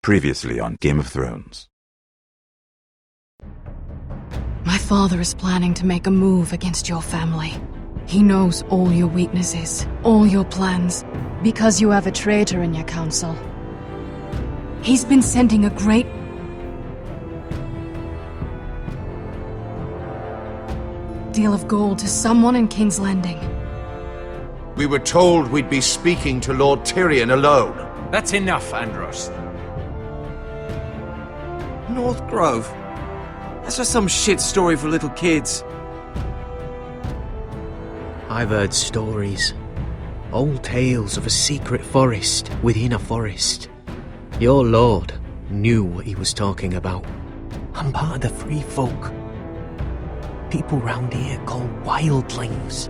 Previously on Game of Thrones. My father is planning to make a move against your family. He knows all your weaknesses, all your plans, because you have a traitor in your council. He's been sending a great deal of gold to someone in King's Landing. We were told we'd be speaking to Lord Tyrion alone. That's enough, Andros. North Grove? That's just some shit story for little kids. I've heard stories. Old tales of a secret forest within a forest. Your lord knew what he was talking about. I'm part of the free folk. People round here called wildlings.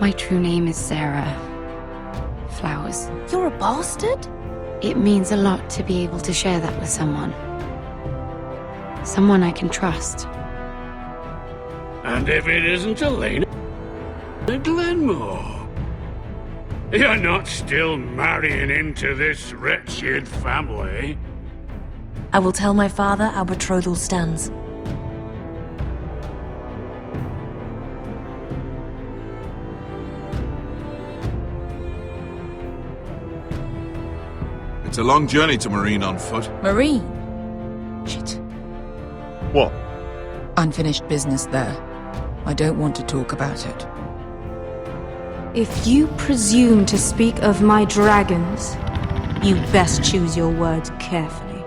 My true name is Sarah Flowers. You're a bastard? It means a lot to be able to share that with someone. Someone I can trust. And if it isn't Elena Glenmore, you're not still marrying into this wretched family. I will tell my father our betrothal stands. It's a long journey to Marine on foot. Marine? Shit. What? Unfinished business there. I don't want to talk about it. If you presume to speak of my dragons, you best choose your words carefully.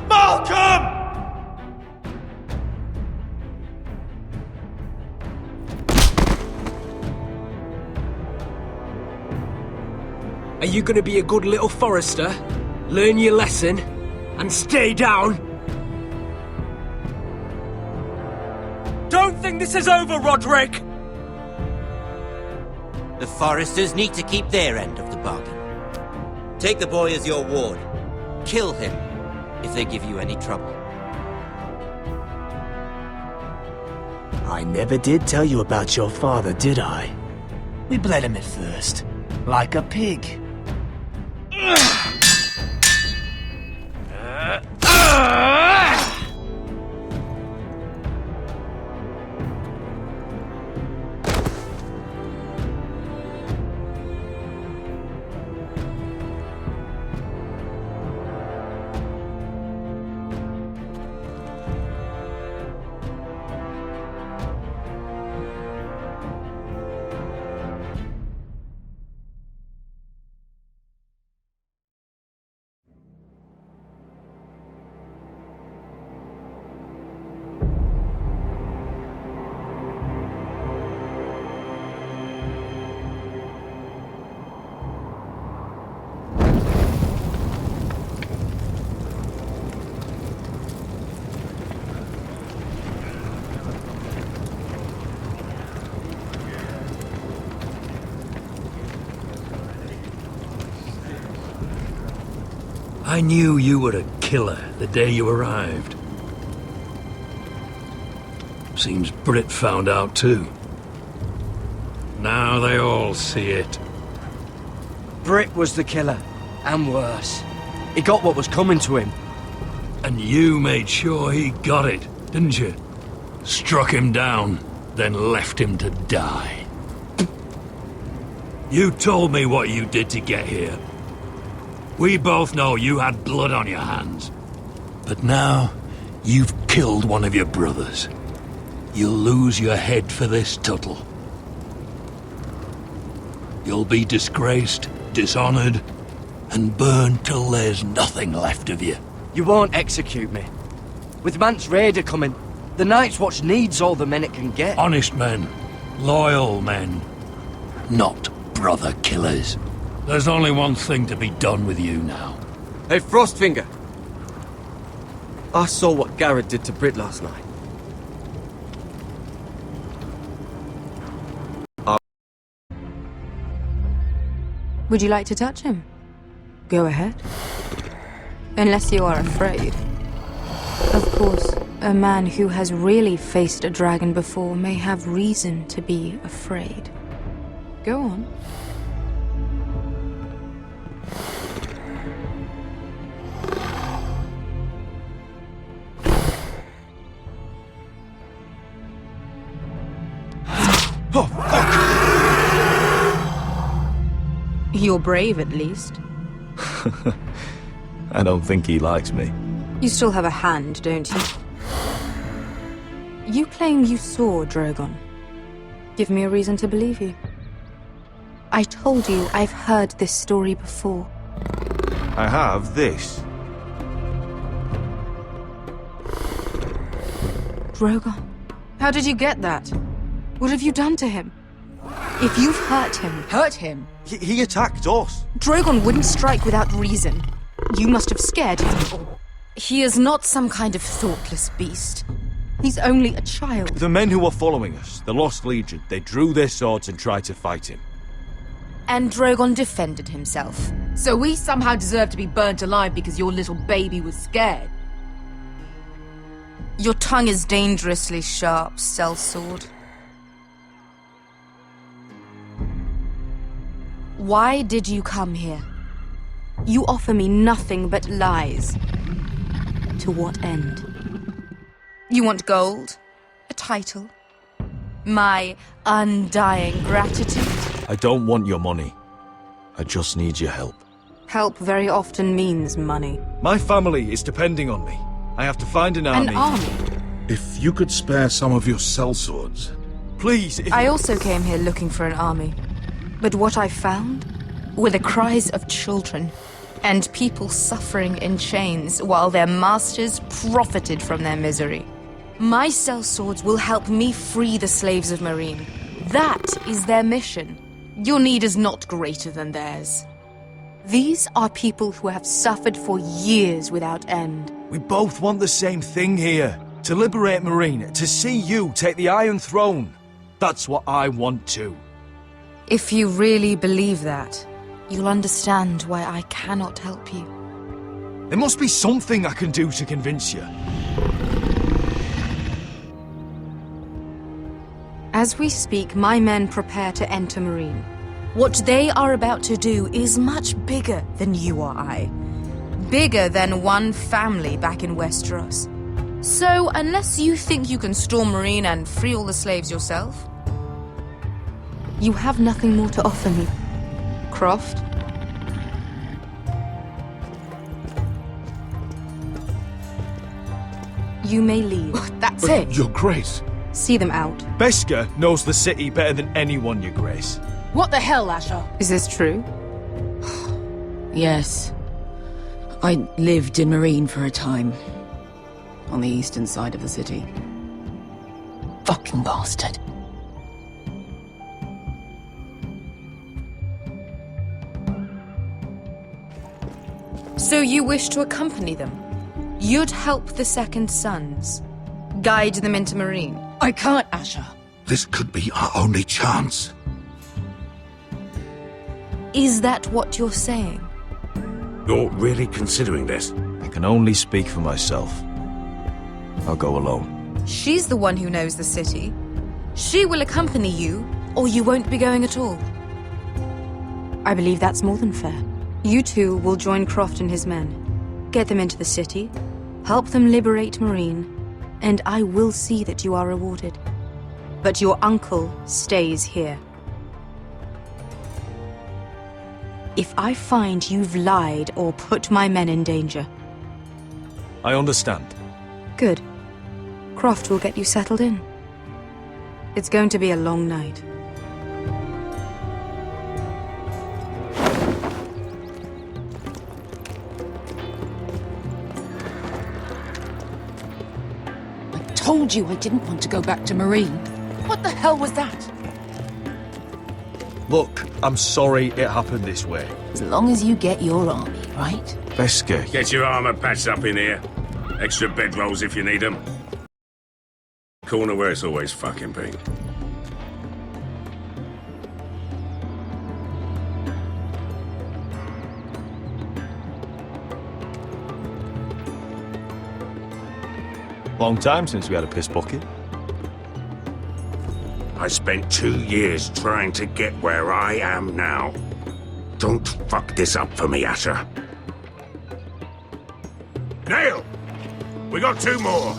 Malcolm! Are you gonna be a good little forester? Learn your lesson? And stay down? Don't think this is over, Roderick! The Foresters need to keep their end of the bargain. Take the boy as your ward. Kill him if they give you any trouble. I never did tell you about your father, did I? We bled him at first, like a pig. I knew you were a killer the day you arrived. Seems Britt found out too. Now they all see it. Britt was the killer, and worse. He got what was coming to him. And you made sure he got it, didn't you? Struck him down, then left him to die. You told me what you did to get here. We both know you had blood on your hands. But now, you've killed one of your brothers. You'll lose your head for this, Tuttle. You'll be disgraced, dishonored, and burned till there's nothing left of you. You won't execute me. With Mance Rayder coming, the Night's Watch needs all the men it can get. Honest men, loyal men, not brother killers. There's only one thing to be done with you now. Hey, Frostfinger. I saw what Garrett did to Britt last night. Would you like to touch him? Go ahead. Unless you are afraid. Of course, a man who has really faced a dragon before may have reason to be afraid. Go on. Oh, fuck! You're brave, at least. I don't think he likes me. You still have a hand, don't you? You claim you saw Drogon. Give me a reason to believe you. I told you I've heard this story before. I have this. Drogon? How did you get that? What have you done to him? If you've hurt him... Hurt him? He attacked us. Drogon wouldn't strike without reason. You must have scared him, or... He is not some kind of thoughtless beast. He's only a child. The men who were following us, the Lost Legion, they drew their swords and tried to fight him. And Drogon defended himself. So we somehow deserve to be burnt alive because your little baby was scared? Your tongue is dangerously sharp, sellsword. Why did you come here? You offer me nothing but lies. To what end? You want gold? A title? My undying gratitude? I don't want your money. I just need your help. Help very often means money. My family is depending on me. I have to find an army. An army? If you could spare some of your sellswords. Please, if... I also came here looking for an army. But what I found were the cries of children and people suffering in chains while their masters profited from their misery. My sellswords will help me free the slaves of Meereen. That is their mission. Your need is not greater than theirs. These are people who have suffered for years without end. We both want the same thing here. To liberate Meereen, to see you take the Iron Throne. That's what I want too. If you really believe that, you'll understand why I cannot help you. There must be something I can do to convince you. As we speak, my men prepare to enter Meereen. What they are about to do is much bigger than you or I. Bigger than one family back in Westeros. So, unless you think you can storm Meereen and free all the slaves yourself, you have nothing more to offer me. Croft? You may leave. That's it? Your Grace. See them out. Beskha knows the city better than anyone, Your Grace. What the hell, Asher? Is this true? Yes. I lived in Meereen for a time. On the eastern side of the city. Fucking bastard. So you wish to accompany them? You'd help the Second Sons? Guide them into Meereen? I can't, Asher. This could be our only chance. Is that what you're saying? You're really considering this? I can only speak for myself. I'll go alone. She's the one who knows the city. She will accompany you, or you won't be going at all. I believe that's more than fair. You two will join Croft and his men. Get them into the city, help them liberate Meereen, and I will see that you are rewarded. But your uncle stays here. If I find you've lied or put my men in danger... I understand. Good. Croft will get you settled in. It's going to be a long night. I told you I didn't want to go back to Meereen. What the hell was that? Look, I'm sorry it happened this way. As long as you get your army, right? Beskha. Get your armor patched up in here. Extra bedrolls if you need them. Corner where it's always fucking been. Long time since we had a piss bucket. I spent 2 years trying to get where I am now. Don't fuck this up for me, Asher. Nail! We got 2 more!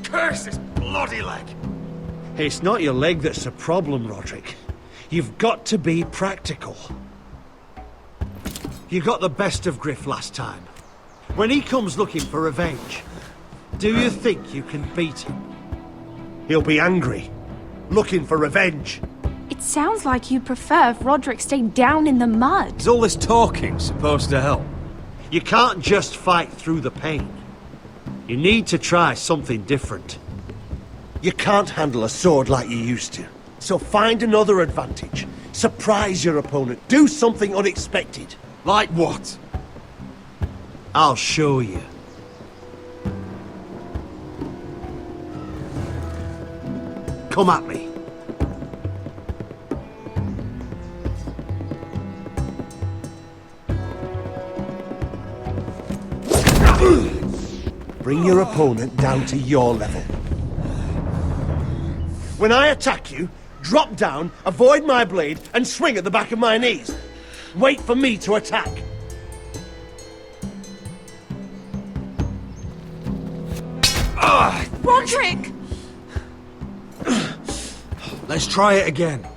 Curse this bloody leg! It's not your leg that's the problem, Roderick. You've got to be practical. You got the best of Griff last time. When he comes looking for revenge, do you think you can beat him? He'll be angry, looking for revenge. It sounds like you'd prefer if Roderick stayed down in the mud. Is all this talking supposed to help? You can't just fight through the pain. You need to try something different. You can't handle a sword like you used to. So find another advantage. Surprise your opponent. Do something unexpected. Like what? I'll show you. Come at me. Bring your opponent down to your level. When I attack you, drop down, avoid my blade, and swing at the back of my knees. Wait for me to attack. Roderick! Let's try it again.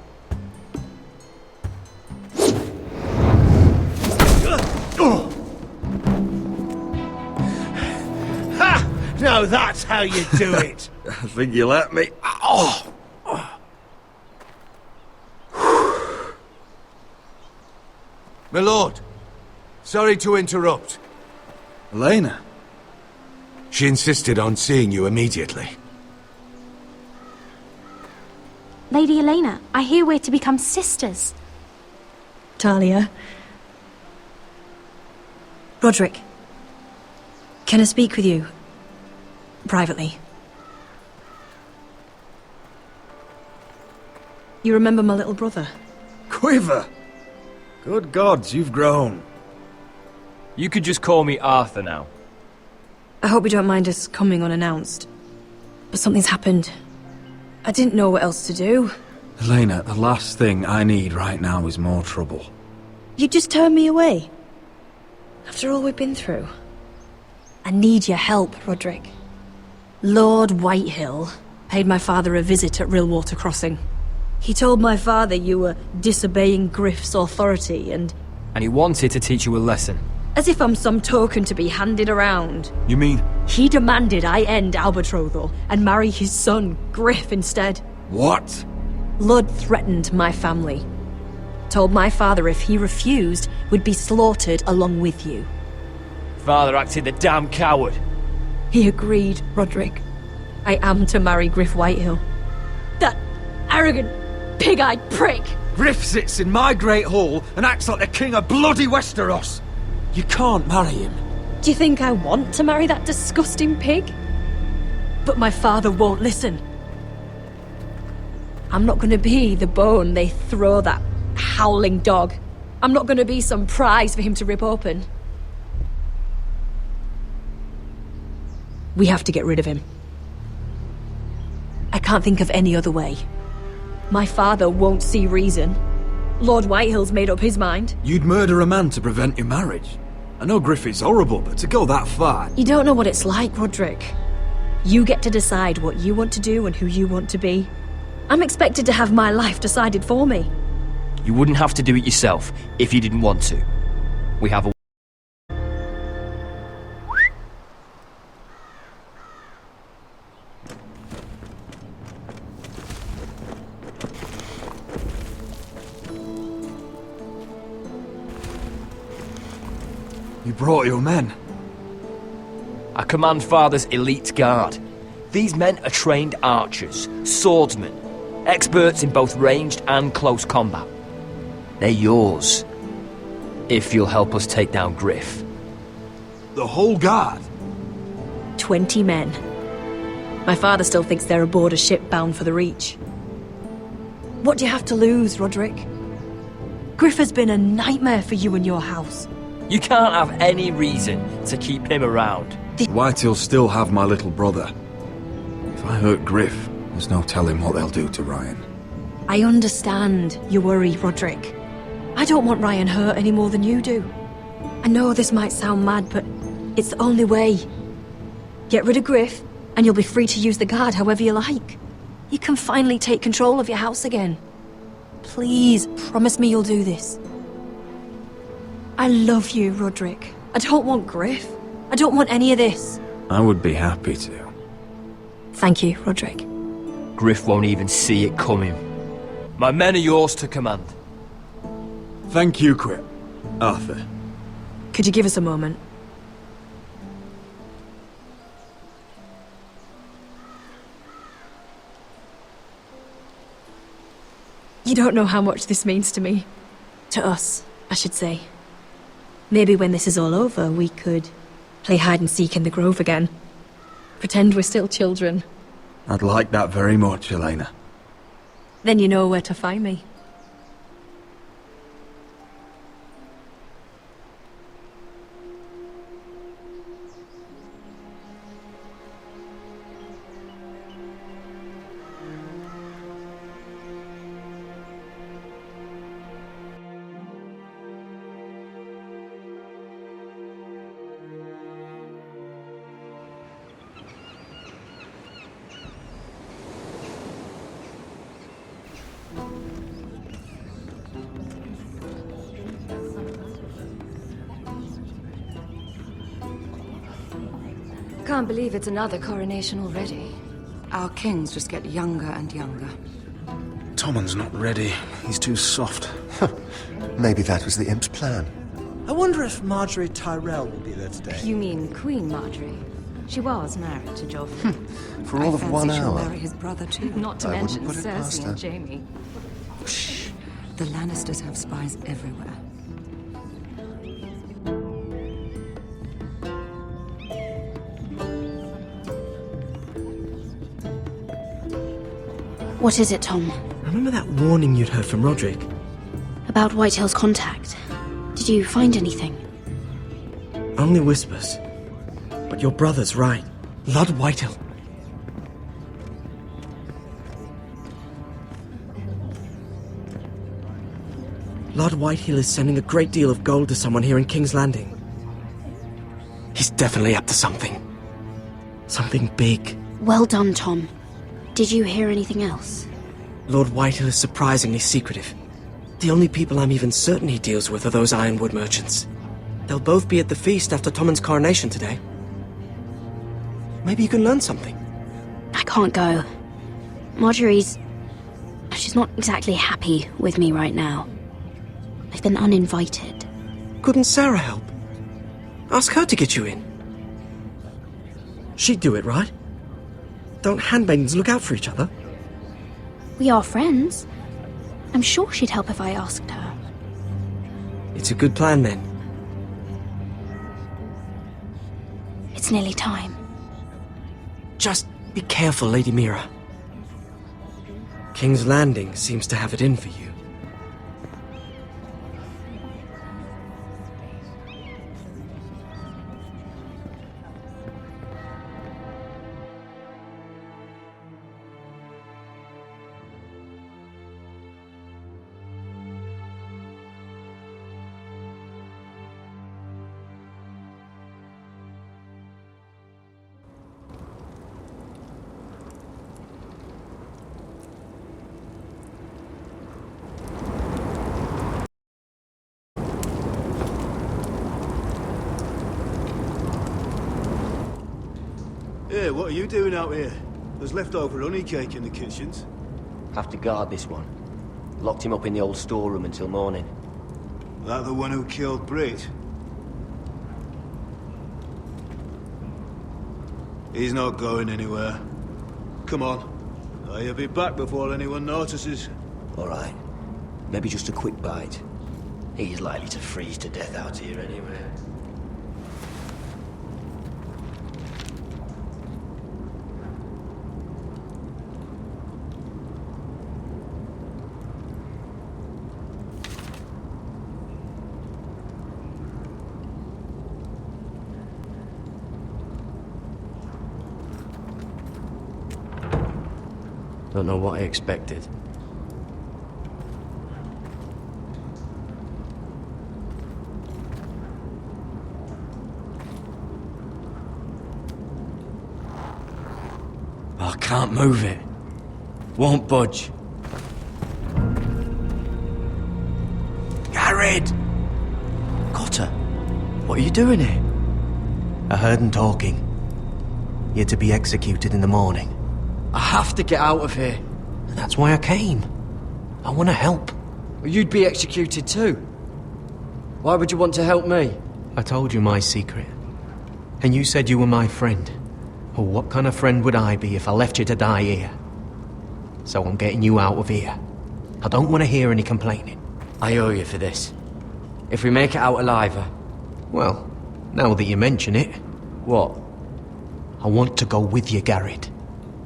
Ha! Now that's how you do it. I think you let me. Oh! My lord, sorry to interrupt. Elena? She insisted on seeing you immediately. Lady Elena, I hear we're to become sisters. Talia. Roderick. Can I speak with you? Privately. You remember my little brother? Quiver! Good gods, you've grown. You could just call me Arthur now. I hope you don't mind us coming unannounced. But something's happened. I didn't know what else to do. Elena, the last thing I need right now is more trouble. You just turned me away. After all we've been through. I need your help, Roderick. Lord Whitehill paid my father a visit at Rillwater Crossing. He told my father you were disobeying Griff's authority and he wanted to teach you a lesson. as if I'm some token to be handed around. You mean? He demanded I end our betrothal and marry his son, Griff, instead. What? Lud threatened my family. Told my father if he refused, we'd be slaughtered along with you. Father acted the damn coward. He agreed, Roderick. I am to marry Griff Whitehill. That arrogant, pig-eyed prick! Griff sits in my great hall and acts like the king of bloody Westeros. You can't marry him. Do you think I want to marry that disgusting pig? But my father won't listen. I'm not gonna be the bone they throw that howling dog. I'm not gonna be some prize for him to rip open. We have to get rid of him. I can't think of any other way. My father won't see reason. Lord Whitehill's made up his mind. You'd murder a man to prevent your marriage. I know Griff is horrible, but to go that far... You don't know what it's like, Roderick. You get to decide what you want to do and who you want to be. I'm expected to have my life decided for me. You wouldn't have to do it yourself if you didn't want to. We have a... You brought your men. I command Father's elite guard. These men are trained archers, swordsmen, experts in both ranged and close combat. They're yours, if you'll help us take down Griff. The whole guard? 20 men. My father still thinks they're aboard a ship bound for the Reach. What do you have to lose, Roderick? Griff has been a nightmare for you and your house. You can't have any reason to keep him around. Whitehill still have my little brother. If I hurt Griff, there's no telling what they'll do to Ryan. I understand your worry, Roderick. I don't want Ryan hurt any more than you do. I know this might sound mad, but it's the only way. Get rid of Griff, and you'll be free to use the guard however you like. You can finally take control of your house again. Please, promise me you'll do this. I love you, Roderick. I don't want Griff. I don't want any of this. I would be happy to. Thank you, Roderick. Griff won't even see it coming. My men are yours to command. Thank you, Quip. Arthur. Could you give us a moment? You don't know how much this means to me. To us, I should say. Maybe when this is all over, we could play hide and seek in the grove again. Pretend we're still children. I'd like that very much, Elena. Then you know where to find me. Can't believe it's another coronation already. Our kings just get younger and younger. Tommen's not ready. He's too soft. Maybe that was the imp's plan. I wonder if Marjorie Tyrell will be there today. You mean Queen Marjorie? She was married to Joffrey. For all of 1 she'll hour. marry his brother too. Not to I mention wouldn't put it past Cersei her. and Jaime. Shh. The Lannisters have spies everywhere. What is it, Tom? Remember that warning you'd heard from Roderick? About Whitehill's contact. Did you find anything? Only whispers. But your brother's right. Lord Whitehill. Lord Whitehill is sending a great deal of gold to someone here in King's Landing. He's definitely up to something. Something big. Well done, Tom. Did you hear anything else? Lord Whitehill is surprisingly secretive. The only people I'm even certain he deals with are those Ironwood merchants. They'll both be at the feast after Tommen's coronation today. Maybe you can learn something. I can't go. Marjorie's... she's not exactly happy with me right now. I've been uninvited. Couldn't Sarah help? Ask her to get you in. She'd do it, right? Don't handmaidens look out for each other? We are friends. I'm sure she'd help if I asked her. It's a good plan, then. It's nearly time. Just be careful, Lady Mira. King's Landing seems to have it in for you. Hey, what are you doing out here? There's leftover honey cake in the kitchens. Have to guard this one. Locked him up in the old storeroom until morning. That the one who killed Brit? He's not going anywhere. Come on. I'll be back before anyone notices. All right. Maybe just a quick bite. He's likely to freeze to death out here anyway. Don't know what I expected. I can't move it. Won't budge. Gared! Cotter, what are you doing here? I heard him talking. You're to be executed in the morning. I have to get out of here. That's why I came. I want to help. Well, you'd be executed too. Why would you want to help me? I told you my secret. And you said you were my friend. Well, what kind of friend would I be if I left you to die here? So I'm getting you out of here. I don't want to hear any complaining. I owe you for this. If we make it out alive... Well, now that you mention it... What? I want to go with you, Gared.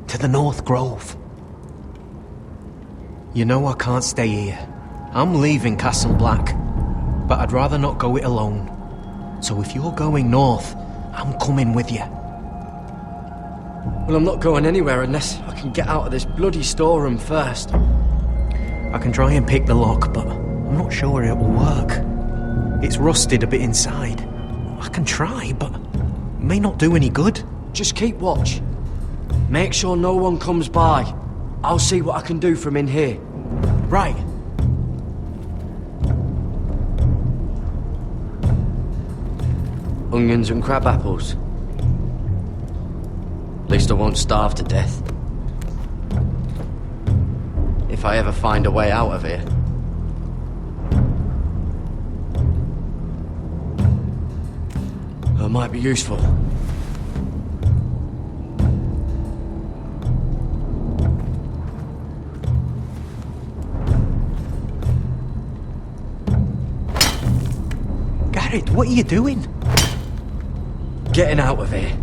To the North Grove. You know I can't stay here. I'm leaving Castle Black. But I'd rather not go it alone. So if you're going north, I'm coming with you. Well, I'm not going anywhere unless I can get out of this bloody storeroom first. I can try and pick the lock, but I'm not sure it will work. It's rusted a bit inside. I can try, but it may not do any good. Just keep watch. Make sure no one comes by. I'll see what I can do from in here. Right. Onions and crab apples. At least I won't starve to death. If I ever find a way out of here. That might be useful. Gared, what are you doing? Getting out of here.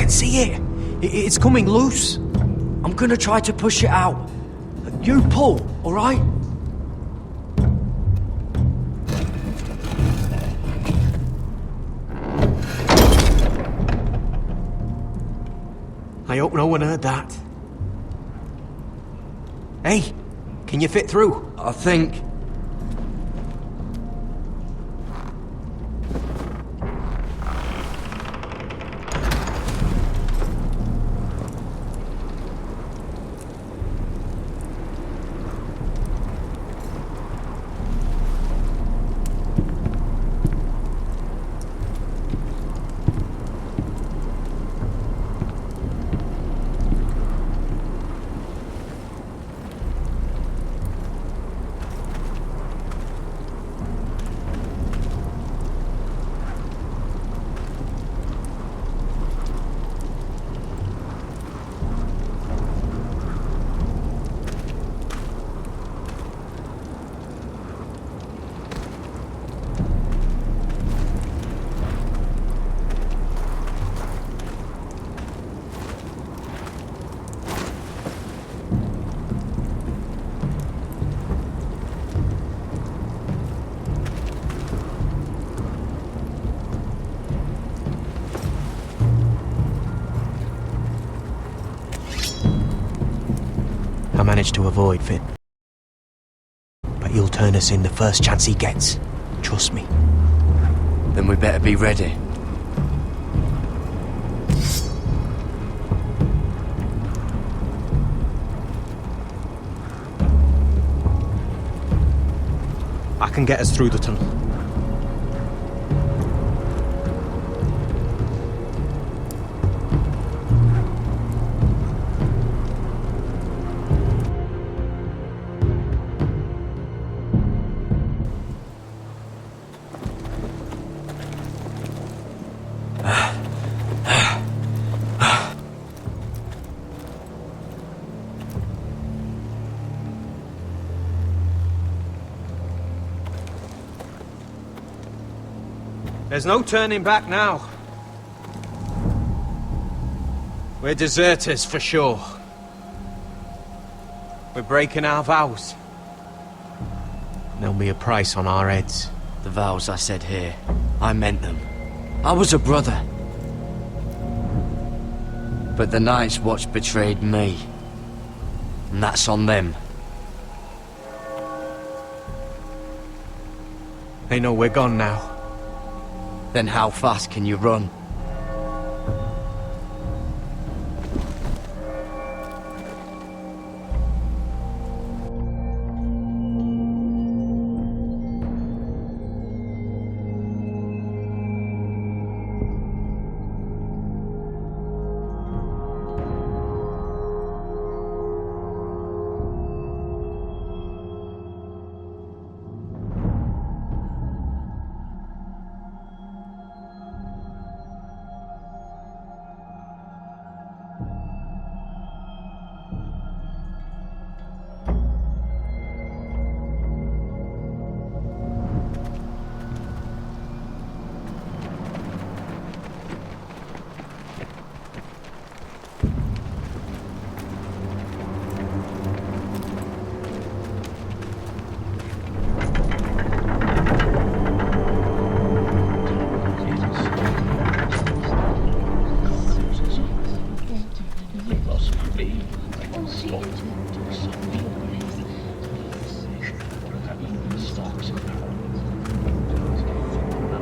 See it? It's coming loose. I'm gonna try to push it out. You pull, all right? I hope no one heard that. Hey, can you fit through? I think. I managed to avoid Finn. But he'll turn us in the first chance he gets. Trust me. Then we better be ready. I can get us through the tunnel. There's no turning back now. We're deserters for sure. We're breaking our vows. There'll be a price on our heads. The vows I said here, I meant them. I was a brother. But the Night's Watch betrayed me. And that's on them. They know we're gone now. Then how fast can you run?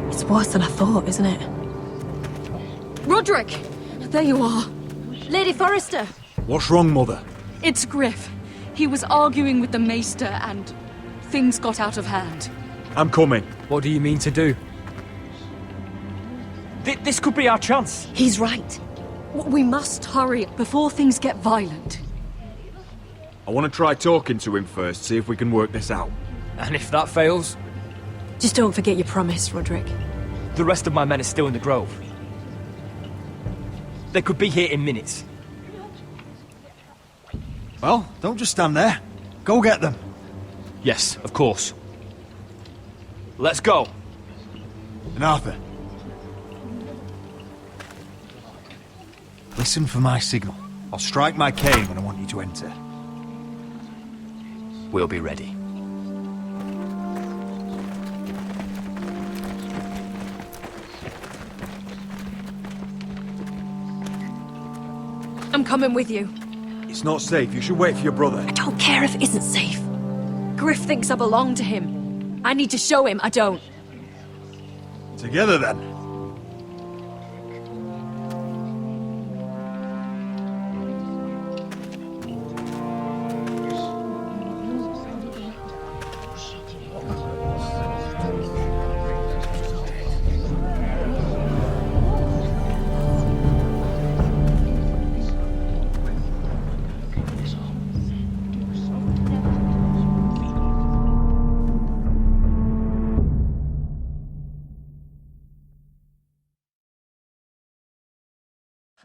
It's worse than I thought, isn't it? Roderick! There you are. Lady Forrester! What's wrong, Mother? It's Griff. He was arguing with the Maester and things got out of hand. I'm coming. What do you mean to do? This could be our chance. He's right. We must hurry before things get violent. I want to try talking to him first, see if we can work this out. And if that fails? Just don't forget your promise, Roderick. The rest of my men are still in the grove. They could be here in minutes. Well, don't just stand there. Go get them. Yes, of course. Let's go. And Arthur. Listen for my signal. I'll strike my cane when I want you to enter. We'll be ready. I'm coming with you. It's not safe. You should wait for your brother. I don't care if it isn't safe. Griff thinks I belong to him. I need to show him I don't. Together, then.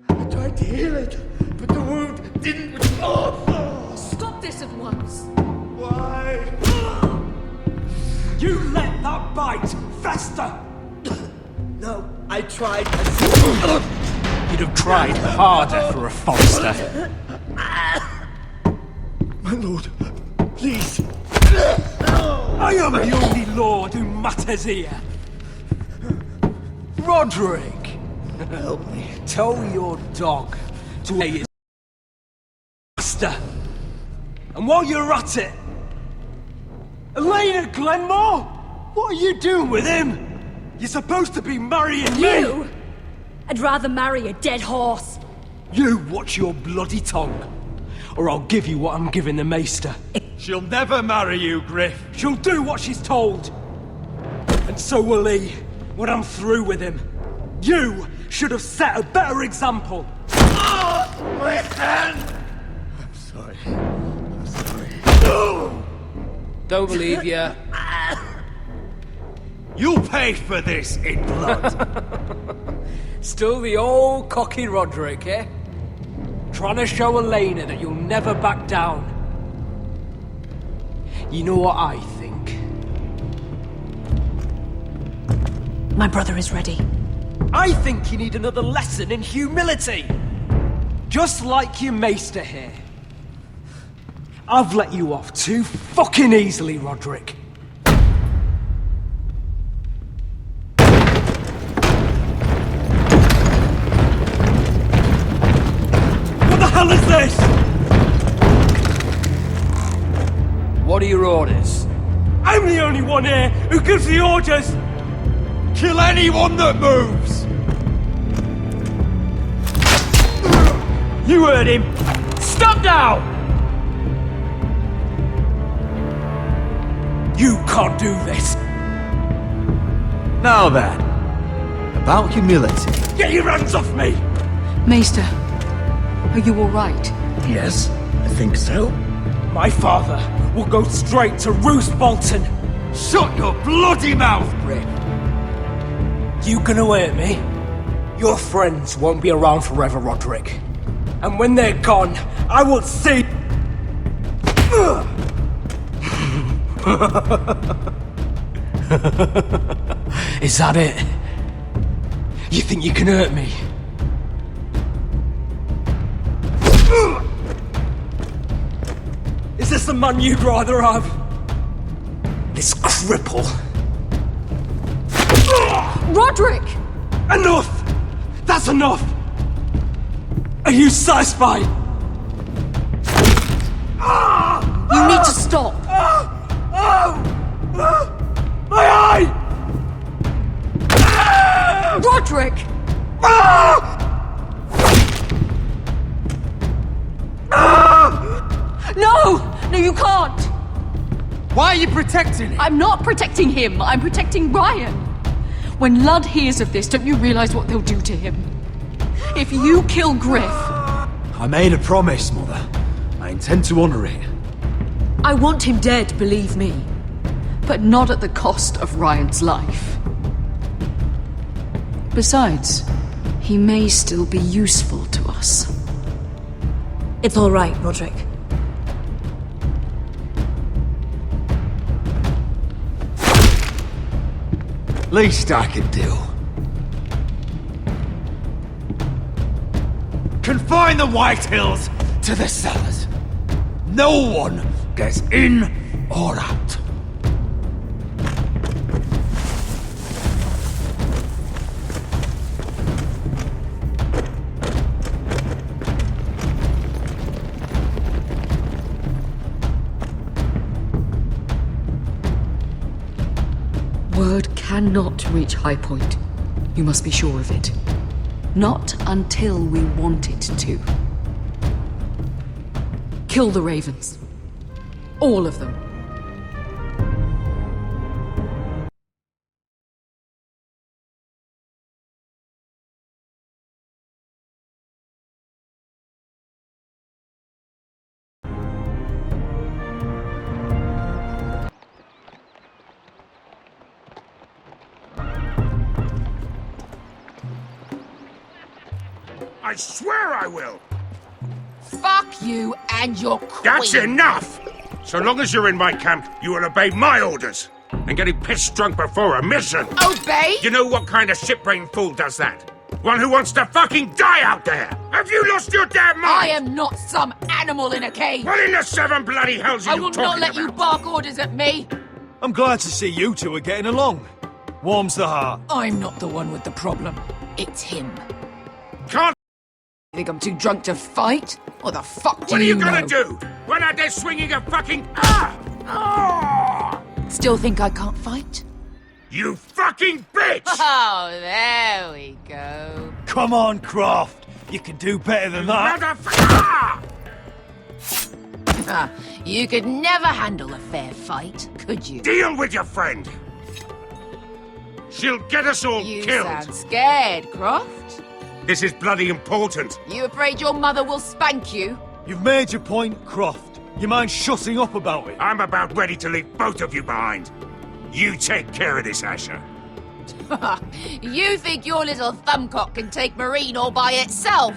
I tried to heal it, but the wound didn't... Oh! Stop this at once! Why? You let that bite fester! No, I tried. You'd have tried harder for a Forrester. My lord, please. I am the only lord who matters here. Roderick! Help me. Tell your dog to lay his master. And while you're at it, Elena Glenmore, what are you doing with him? You're supposed to be marrying You? me. I'd rather marry a dead horse. You watch your bloody tongue, or I'll give you what I'm giving the Maester. She'll never marry you, Griff. She'll do what she's told. And so will he, when I'm through with him. You should have set a better example. Oh, my hand! I'm sorry. I'm sorry. No! Don't believe ya. You'll pay for this in blood. Still the old cocky Roderick, eh? Trying to show Elena that you'll never back down. You know what I think? My brother is ready. I think you need another lesson in humility. Just like your maester here. I've let you off too fucking easily, Roderick. What the hell is this? What are your orders? I'm the only one here who gives the orders! Kill anyone that moves! You heard him! Stop now! You can't do this! Now then, about humility. Get your hands off me! Maester, are you alright? Yes, I think so. My father will go straight to Roose Bolton. Shut your bloody mouth, Griff! You gonna hurt me? Your friends won't be around forever, Roderick. And when they're gone, I will see... Is that it? You think you can hurt me? Is this the man you'd rather have? This cripple? Roderick! Enough! That's enough! Are you satisfied? You need to stop! My eye! Roderick! No! No, you can't! Why are you protecting him? I'm not protecting him. I'm protecting Ryan. When Ludd hears of this, don't you realize what they'll do to him? If you kill Griff... I made a promise, Mother. I intend to honor it. I want him dead, believe me. But not at the cost of Ryan's life. Besides, he may still be useful to us. It's all right, Roderick. Least I could do. Confine the White Hills to the cellars. No one gets in or out. Word cannot reach High Point. You must be sure of it. Not until we want it to. Kill the ravens. All of them. I swear I will! Fuck you and your queen. That's enough! So long as you're in my camp, you will obey my orders. And getting pissed drunk before a mission. Obey? You know what kind of shit-brained fool does that? One who wants to fucking die out there! Have you lost your damn mind? I am not some animal in a cage. What in the seven bloody hells are I you will talking not let about? you bark orders at me. I'm glad to see you two are getting along. Warms the heart. I'm not the one with the problem. It's him. Can't... You think I'm too drunk to fight? What the fuck do What are you know? gonna do? Run out there swinging a fucking... Still think I can't fight? You fucking bitch! Oh, there we go. Come on, Croft. You can do better than that. You could never handle a fair fight, could you? Deal with your friend! She'll get us all You killed! sound scared, Croft. This is bloody important. You afraid your mother will spank you? You've made your point, Croft. You mind shutting up about it? I'm about ready to leave both of you behind. You take care of this, Asher. You think your little thumbcock can take Marine all by itself?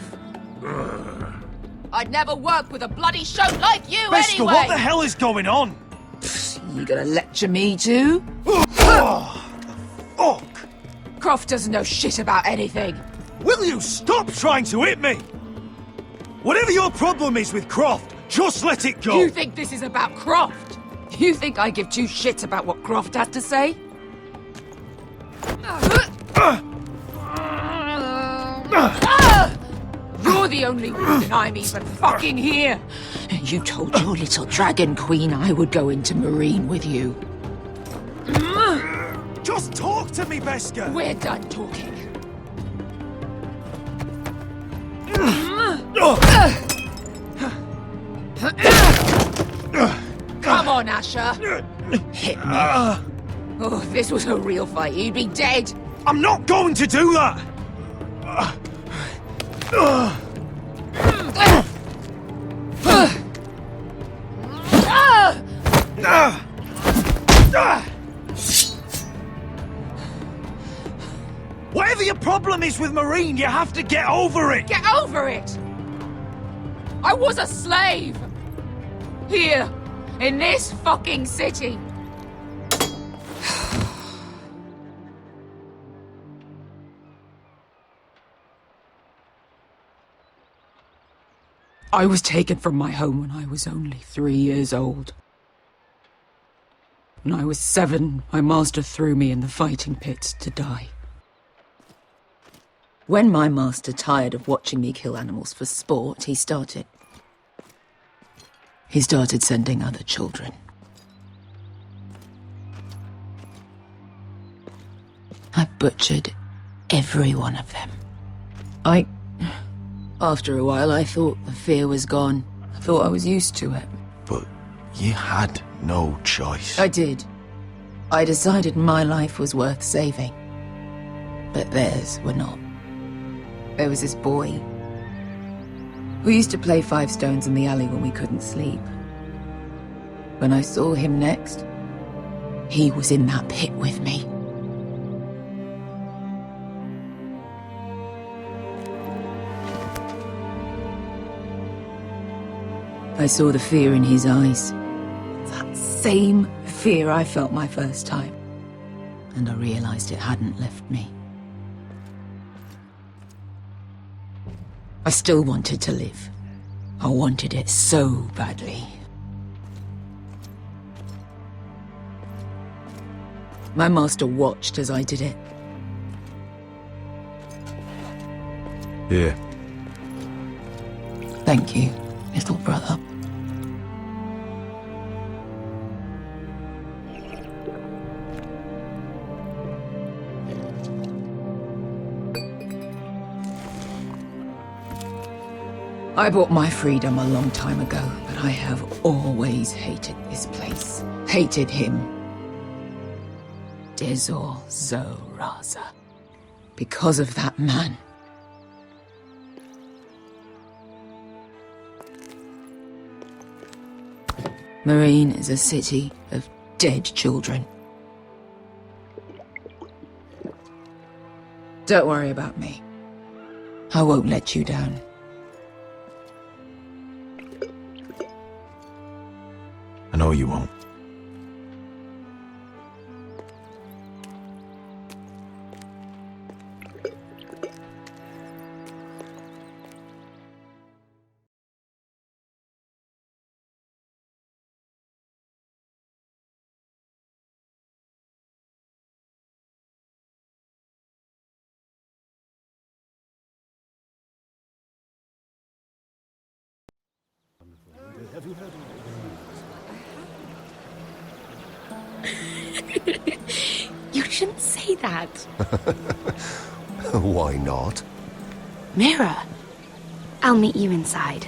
I'd never work with a bloody shote like you Beskha, anyway! what the hell is going on? You gonna lecture me too? Fuck! Croft doesn't know shit about anything. Will you stop trying to hit me? Whatever your problem is with Croft, just let it go. You think this is about Croft? You think I give two shits about what Croft has to say? You're the only reason I'm even fucking here. You told your little dragon queen I would go into Marine with you. Just talk to me, Beskha. We're done talking. Come on, Asher. Hit me. Oh, if this was a real fight, you'd be dead. I'm not going to do that. Whatever your problem is with Marine, you have to get over it! Get over it! I was a slave! Here, in this fucking city! I was taken from my home when I was only 3 years old. When I was 7, my master threw me in the fighting pits to die. When my master tired of watching me kill animals for sport, he started sending other children. I butchered every one of them. After a while, I thought the fear was gone. I thought I was used to it. But you had no choice. I did. I decided my life was worth saving. But theirs were not. There was this boy. We used to play 5 stones in the alley when we couldn't sleep. When I saw him next, he was in that pit with me. I saw the fear in his eyes. That same fear I felt my first time. And I realized it hadn't left me. I still wanted to live. I wanted it so badly. My master watched as I did it. Here. Thank you, little brother. I bought my freedom a long time ago, but I have always hated this place. Hated him. Dezor Zo Raza. Because of that man. Marine is a city of dead children. Don't worry about me. I won't let you down. I know you won't. Have you heard You shouldn't say that. Why not? Mira, I'll meet you inside.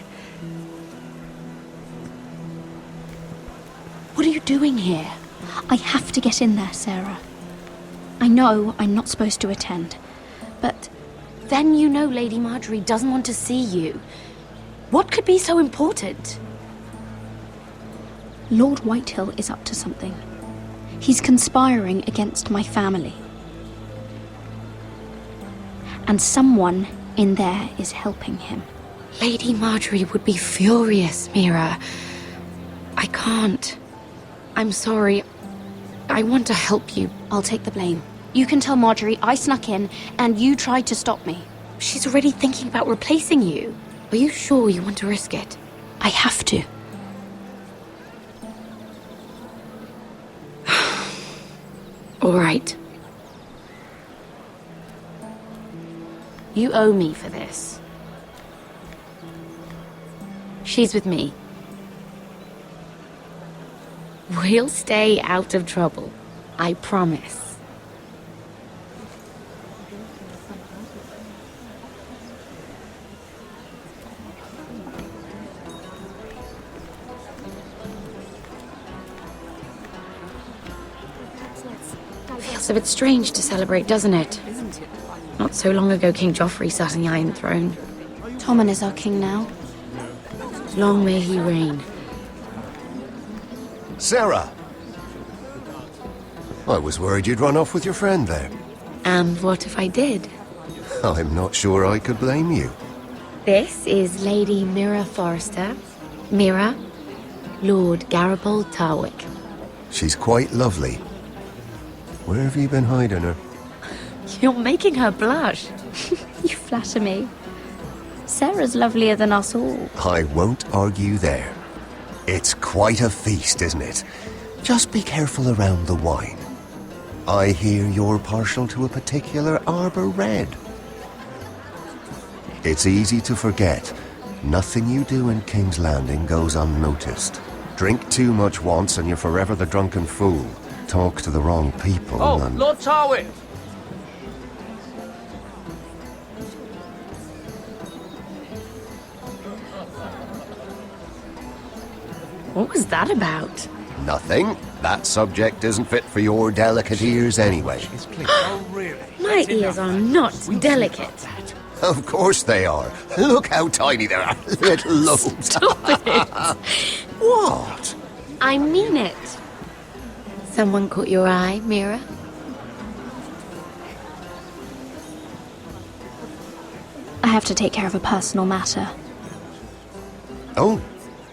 What are you doing here? I have to get in there, Sarah. I know I'm not supposed to attend, but... Then you know Lady Marjorie doesn't want to see you. What could be so important? Lord Whitehill is up to something. He's conspiring against my family. And someone in there is helping him. Lady Marjorie would be furious, Mira. I can't. I'm sorry. I want to help you. I'll take the blame. You can tell Marjorie I snuck in and you tried to stop me. She's already thinking about replacing you. Are you sure you want to risk it? I have to. All right. You owe me for this. She's with me. We'll stay out of trouble. I promise. Feels a bit strange to celebrate, doesn't it? Not so long ago, King Joffrey sat on the Iron Throne. Tommen is our king now. Long may he reign. Sarah! I was worried you'd run off with your friend there. And what if I did? I'm not sure I could blame you. This is Lady Mira Forrester. Mira, Lord Garibald Tarwick. She's quite lovely. Where have you been hiding her? You're making her blush. You flatter me. Sarah's lovelier than us all. I won't argue there. It's quite a feast, isn't it? Just be careful around the wine. I hear you're partial to a particular Arbor Red. It's easy to forget. Nothing you do in King's Landing goes unnoticed. Drink too much once and you're forever the drunken fool. Talk to the wrong people and... Lord Tarwick! What was that about? Nothing. That subject isn't fit for your delicate ears anyway. My ears are not delicate. Of course they are. Look how tiny they are. Little lobes. Stop it! What? I mean it. Someone caught your eye, Mira? I have to take care of a personal matter. Oh,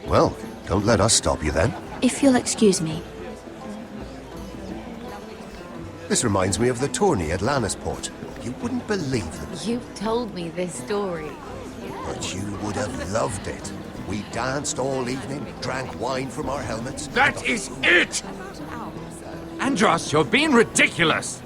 well, don't let us stop you then. If you'll excuse me. This reminds me of the tourney at Lannisport. You wouldn't believe it. You've told me this story. But you would have loved it. We danced all evening, drank wine from our helmets. That is it! Andros, you're being ridiculous!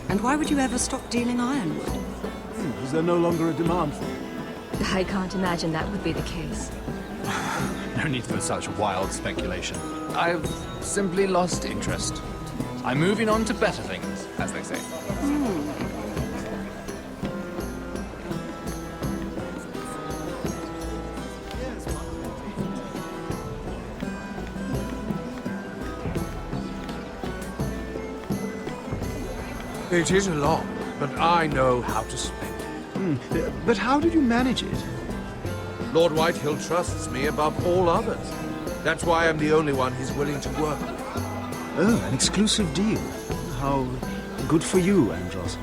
And why would you ever stop dealing ironwood? Is there no longer a demand for it? I can't imagine that would be the case. No need for such wild speculation. I've simply lost interest. I'm moving on to better things, as they say. It is a lot, but I know how to spend it. But how did you manage it? Lord Whitehill trusts me above all others. That's why I'm the only one he's willing to work with. Oh, an exclusive deal. How good for you, Andros.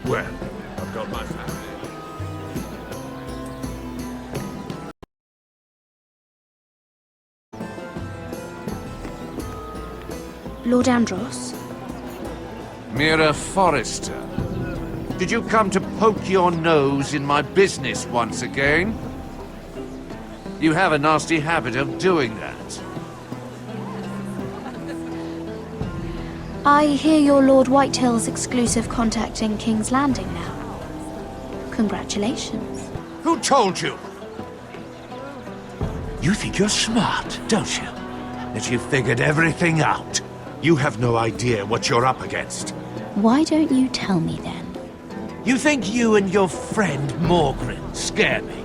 Well, I've got my family. Lord Andros? Mira Forrester, did you come to poke your nose in my business once again? You have a nasty habit of doing that. I hear you're Lord Whitehill's exclusive contact in King's Landing now. Congratulations. Who told you? You think you're smart, don't you? That you've figured everything out. You have no idea what you're up against. Why don't you tell me then? You think you and your friend Morgren scare me?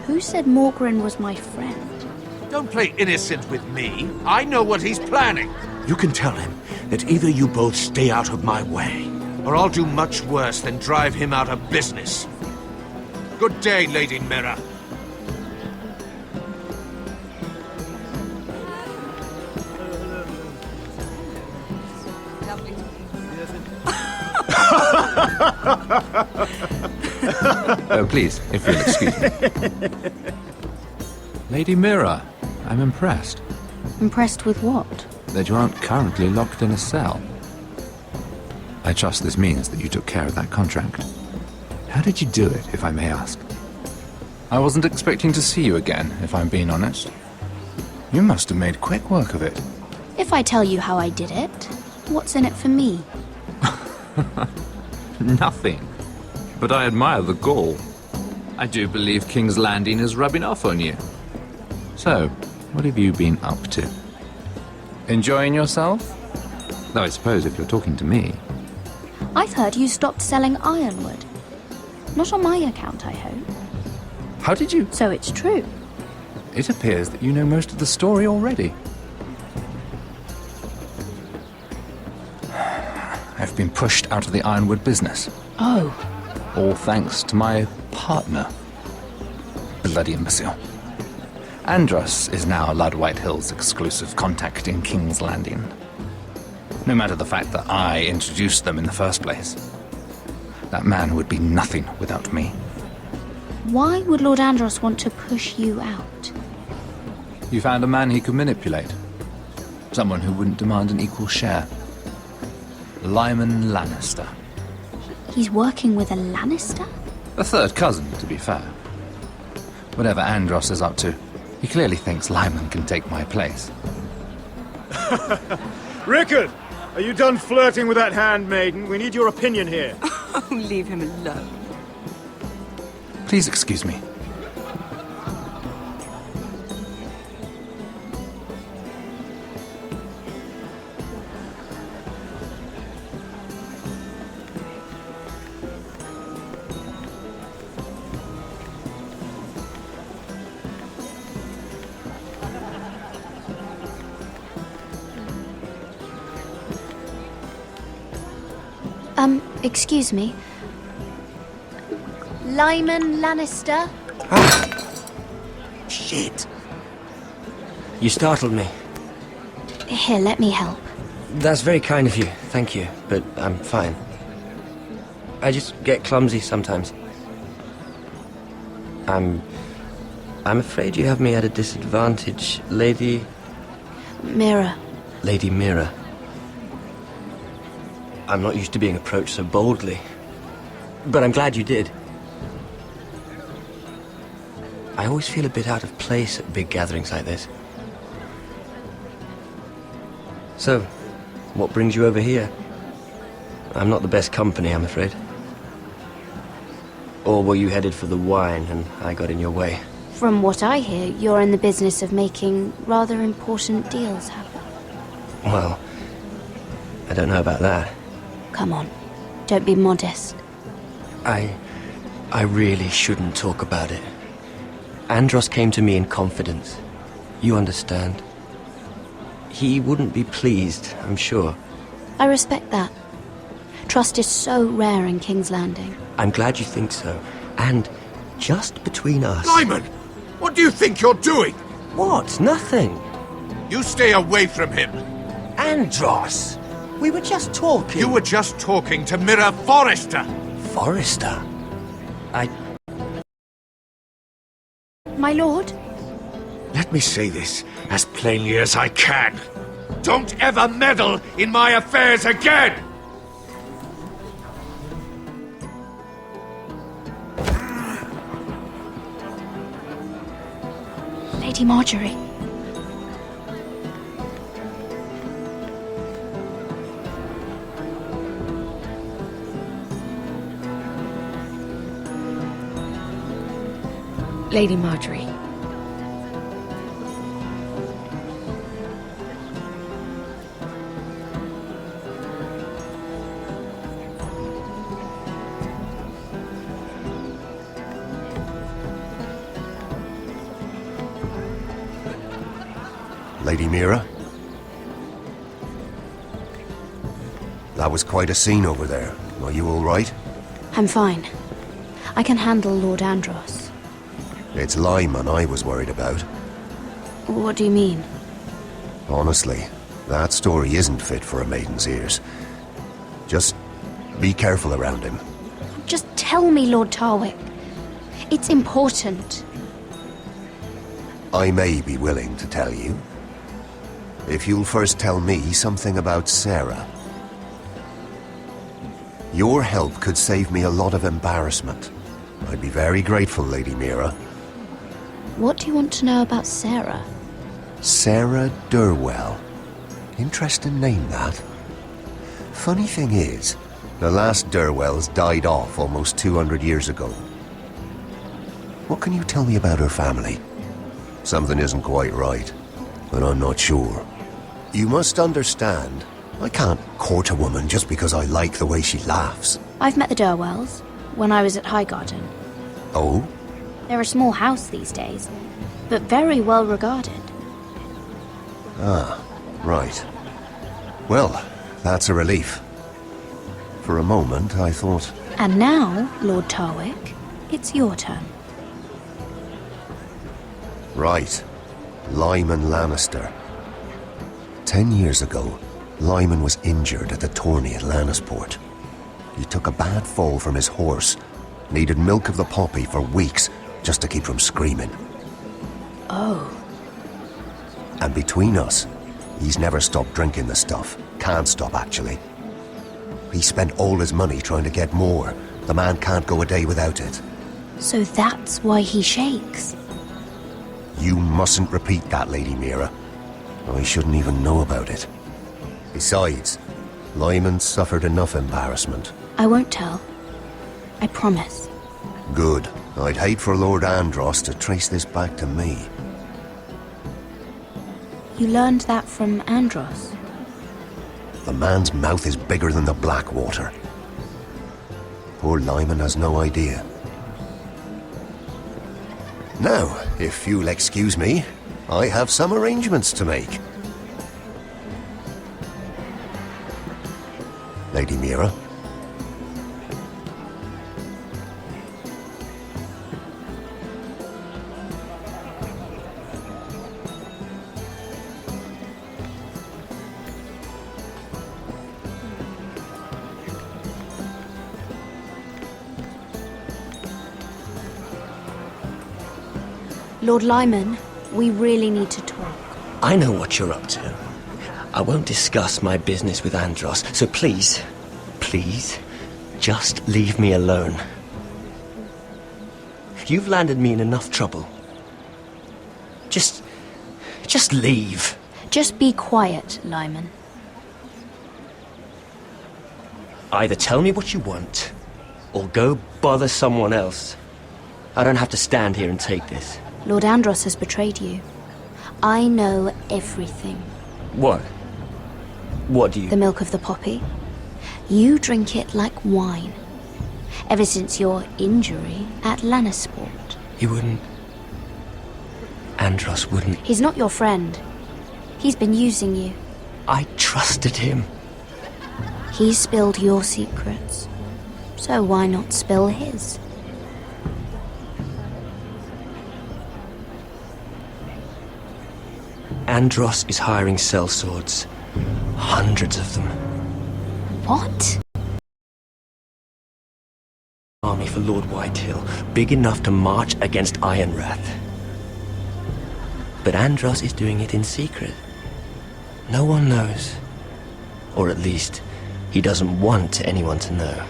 Who said Morgren was my friend? Don't play innocent with me. I know what he's planning. You can tell him that either you both stay out of my way, Or I'll do much worse than drive him out of business. Good day, Lady Mira. Oh, please, if you'll excuse me. Lady Mira, I'm impressed Impressed with what? that you aren't currently locked in a cell. I trust this means that you took care of that contract. How did you do it, if I may ask? I wasn't expecting to see you again, if I'm being honest. You must have made quick work of it. If I tell you how I did it, what's in it for me? Nothing. But I admire the gall. I do believe King's Landing is rubbing off on you. So, what have you been up to? Enjoying yourself? Though I suppose if you're talking to me. I've heard you stopped selling ironwood. Not on my account, I hope. How did you? So it's true. It appears that you know most of the story already. I've been pushed out of the ironwood business. Oh. All thanks to my partner. Bloody imbecile. Andros is now Lord Whitehill's exclusive contact in King's Landing. No matter the fact that I introduced them in the first place. That man would be nothing without me. Why would Lord Andros want to push you out? You found a man he could manipulate. Someone who wouldn't demand an equal share. Lyman Lannister. He's working with a Lannister? A third cousin, to be fair. Whatever Andros is up to, he clearly thinks Lyman can take my place. Rickard! Are you done flirting with that handmaiden? We need your opinion here. Oh, leave him alone. Please excuse me. Excuse me. Lyman Lannister? Shit. You startled me. Here, let me help. That's very kind of you, thank you, but I'm fine. I just get clumsy sometimes. I'm afraid you have me at a disadvantage, Lady... Mira. Lady Mira. I'm not used to being approached so boldly, but I'm glad you did. I always feel a bit out of place at big gatherings like this. So, what brings you over here? I'm not the best company, I'm afraid. Or were you headed for the wine and I got in your way? From what I hear, you're in the business of making rather important deals happen. Well, I don't know about that. Come on, don't be modest. I really shouldn't talk about it. Andros came to me in confidence. You understand? He wouldn't be pleased, I'm sure. I respect that. Trust is so rare in King's Landing. I'm glad you think so. And just between us... Lyman! What do you think you're doing? What? Nothing. You stay away from him. Andros! We were just talking. You were just talking to Mira Forrester. Forrester? My lord? Let me say this as plainly as I can. Don't ever meddle in my affairs again! Lady Marjorie. Lady Marjorie. Lady Mira? That was quite a scene over there. Are you all right? I'm fine. I can handle Lord Andros. It's Lyman I was worried about. What do you mean? Honestly, that story isn't fit for a maiden's ears. Just Be careful around him. Just tell me, Lord Tarwick. It's important. I may be willing to tell you. If you'll first tell me something about Sarah. Your help could save me a lot of embarrassment. I'd be very grateful, Lady Mira. What do you want to know about Sarah? Sarah Durwell. Interesting name, that. Funny thing is, the last Durwells died off almost 200 years ago. What can you tell me about her family? Something isn't quite right, but I'm not sure. You must understand, I can't court a woman just because I like the way she laughs. I've met the Durwells when I was at Highgarden. Oh? They're a small house these days, but very well regarded. Ah, right. Well, that's a relief. For a moment, I thought... And now, Lord Tarwick, it's your turn. Right. Lyman Lannister. 10 years ago, Lyman was injured at the tourney at Lannisport. He took a bad fall from his horse, needed milk of the poppy for weeks just to keep from screaming. Oh. And between us, he's never stopped drinking the stuff. Can't stop, actually. He spent all his money trying to get more. The man can't go a day without it. So that's why he shakes. You mustn't repeat that, Lady Mira. I shouldn't even know about it. Besides, Lyman suffered enough embarrassment. I won't tell. I promise. Good. I'd hate for Lord Andros to trace this back to me. You learned that from Andros? The man's mouth is bigger than the Blackwater. Poor Lyman has no idea. Now, if you'll excuse me, I have some arrangements to make. Lady Mira. Lord Lyman, we really need to talk. I know what you're up to. I won't discuss my business with Andros, so please, just leave me alone. You've landed me in enough trouble. Just leave. Just be quiet, Lyman. Either tell me what you want, or go bother someone else. I don't have to stand here and take this. Lord Andros has betrayed you. I know everything. What? What do you... The milk of the poppy. You drink it like wine. Ever since your injury at Lannisport. He wouldn't... Andros wouldn't... He's not your friend. He's been using you. I trusted him. He spilled your secrets. So why not spill his? Andros is hiring sellswords. Hundreds of them. What? Army for Lord Whitehill, big enough to march against Ironrath. But Andros is doing it in secret. No one knows. Or at least, he doesn't want anyone to know.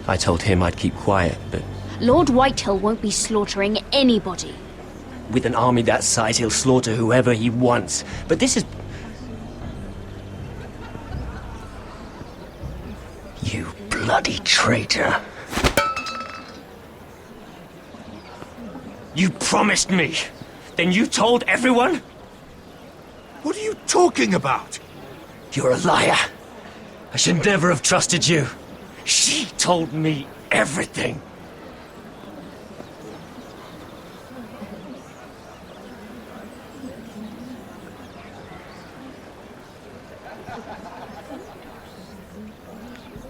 I told him I'd keep quiet, but... Lord Whitehill won't be slaughtering anybody. With an army that size, he'll slaughter whoever he wants. But this is... You bloody traitor. You promised me. Then you told everyone? What are you talking about? You're a liar. I should never have trusted you. She told me everything.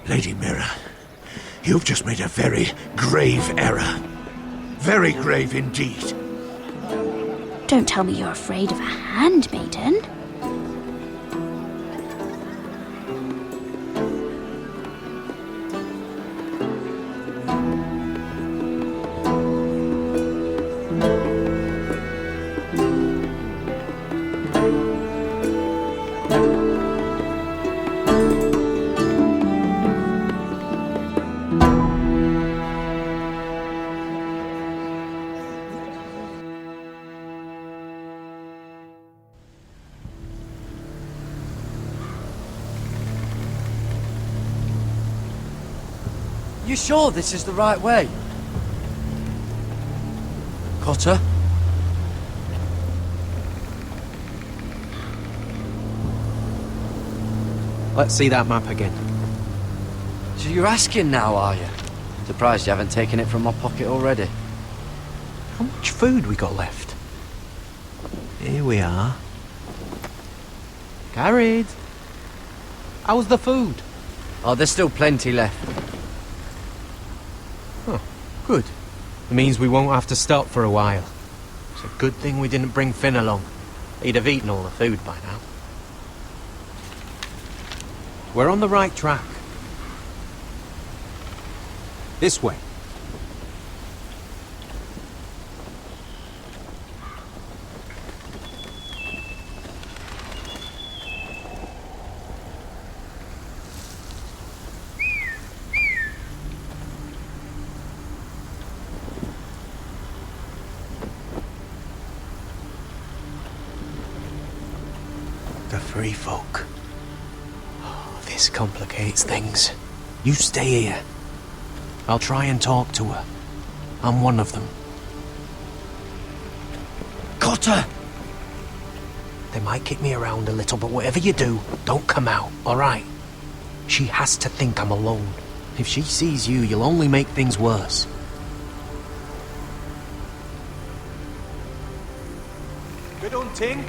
Lady Mira, you've just made a very grave error. Very grave indeed. Don't tell me you're afraid of a handmaiden. You sure this is the right way? Cotter? Let's see that map again. So you're asking now, are you? Surprised you haven't taken it from my pocket already. How much food we got left? Here we are. Carried. How's the food? Oh, there's still plenty left. Oh, good. It means we won't have to stop for a while. It's a good thing we didn't bring Finn along. He'd have eaten all the food by now. We're on the right track. This way. The free folk. Oh, this complicates things. You stay here. I'll try and talk to her. I'm one of them. Cotter! They might kick me around a little, but whatever you do, don't come out, alright? She has to think I'm alone. If she sees you, you'll only make things worse. Good hunting.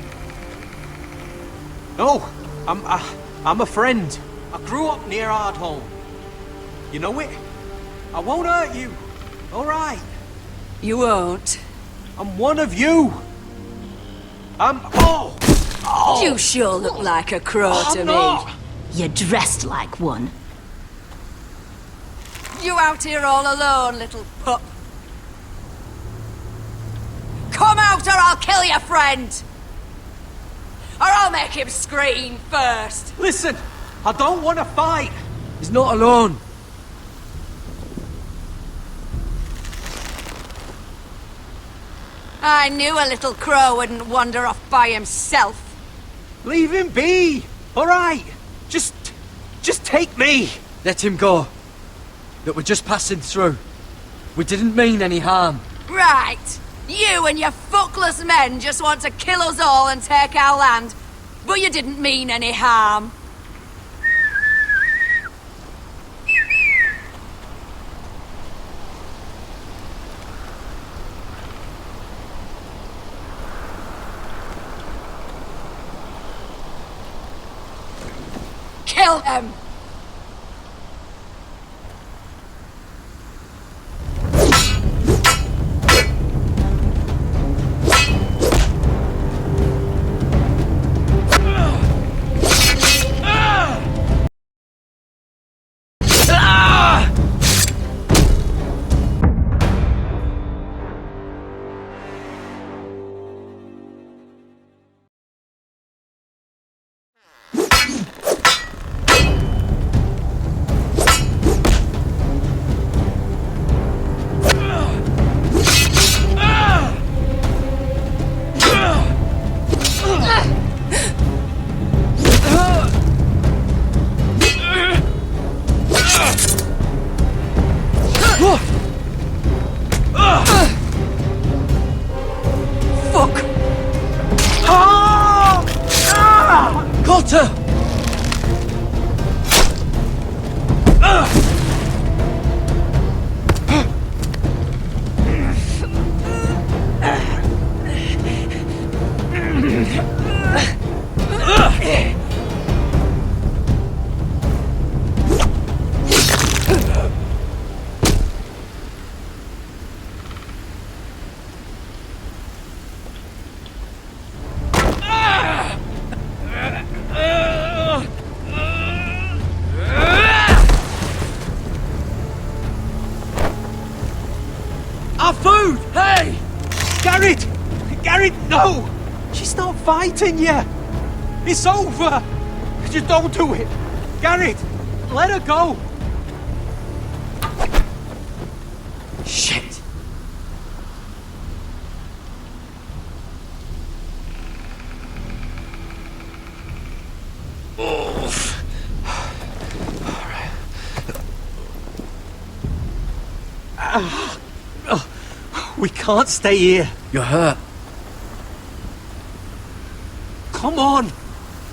No, I'm a friend. I grew up near Ardholm. You know it? I won't hurt you. All right. You won't. I'm one of you. Oh! You sure look like a crow to me. You're dressed like one. You out here all alone, little pup. Come out or I'll kill your friend! Or I'll make him scream first! Listen, I don't want to fight. He's not alone. I knew a little crow wouldn't wander off by himself. Leave him be. All right. Just take me. Let him go. That we're just passing through. We didn't mean any harm. Right. You and your fuckless men just want to kill us all and take our land. But you didn't mean any harm. Kill him! Cotter! Our food! Hey! Garrett! Garrett, no! She's not fighting you! It's over! Just don't do it! Garrett! Let her go! Shit! We can't stay here. You're hurt. Come on!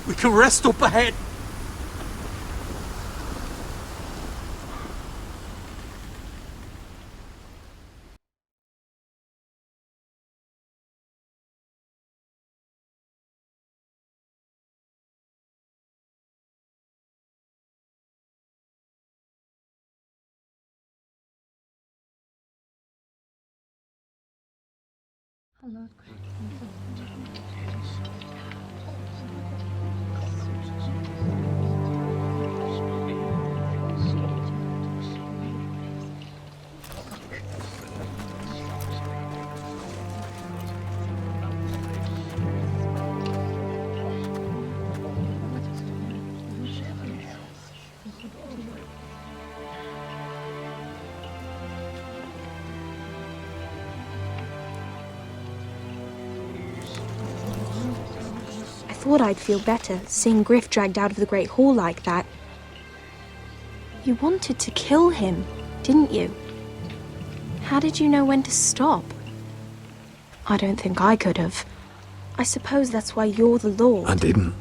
We can rest up ahead. I thought I'd feel better seeing Griff dragged out of the Great Hall like that. You wanted to kill him, didn't you? How did you know when to stop? I don't think I could have. I suppose that's why you're the Lord. I didn't.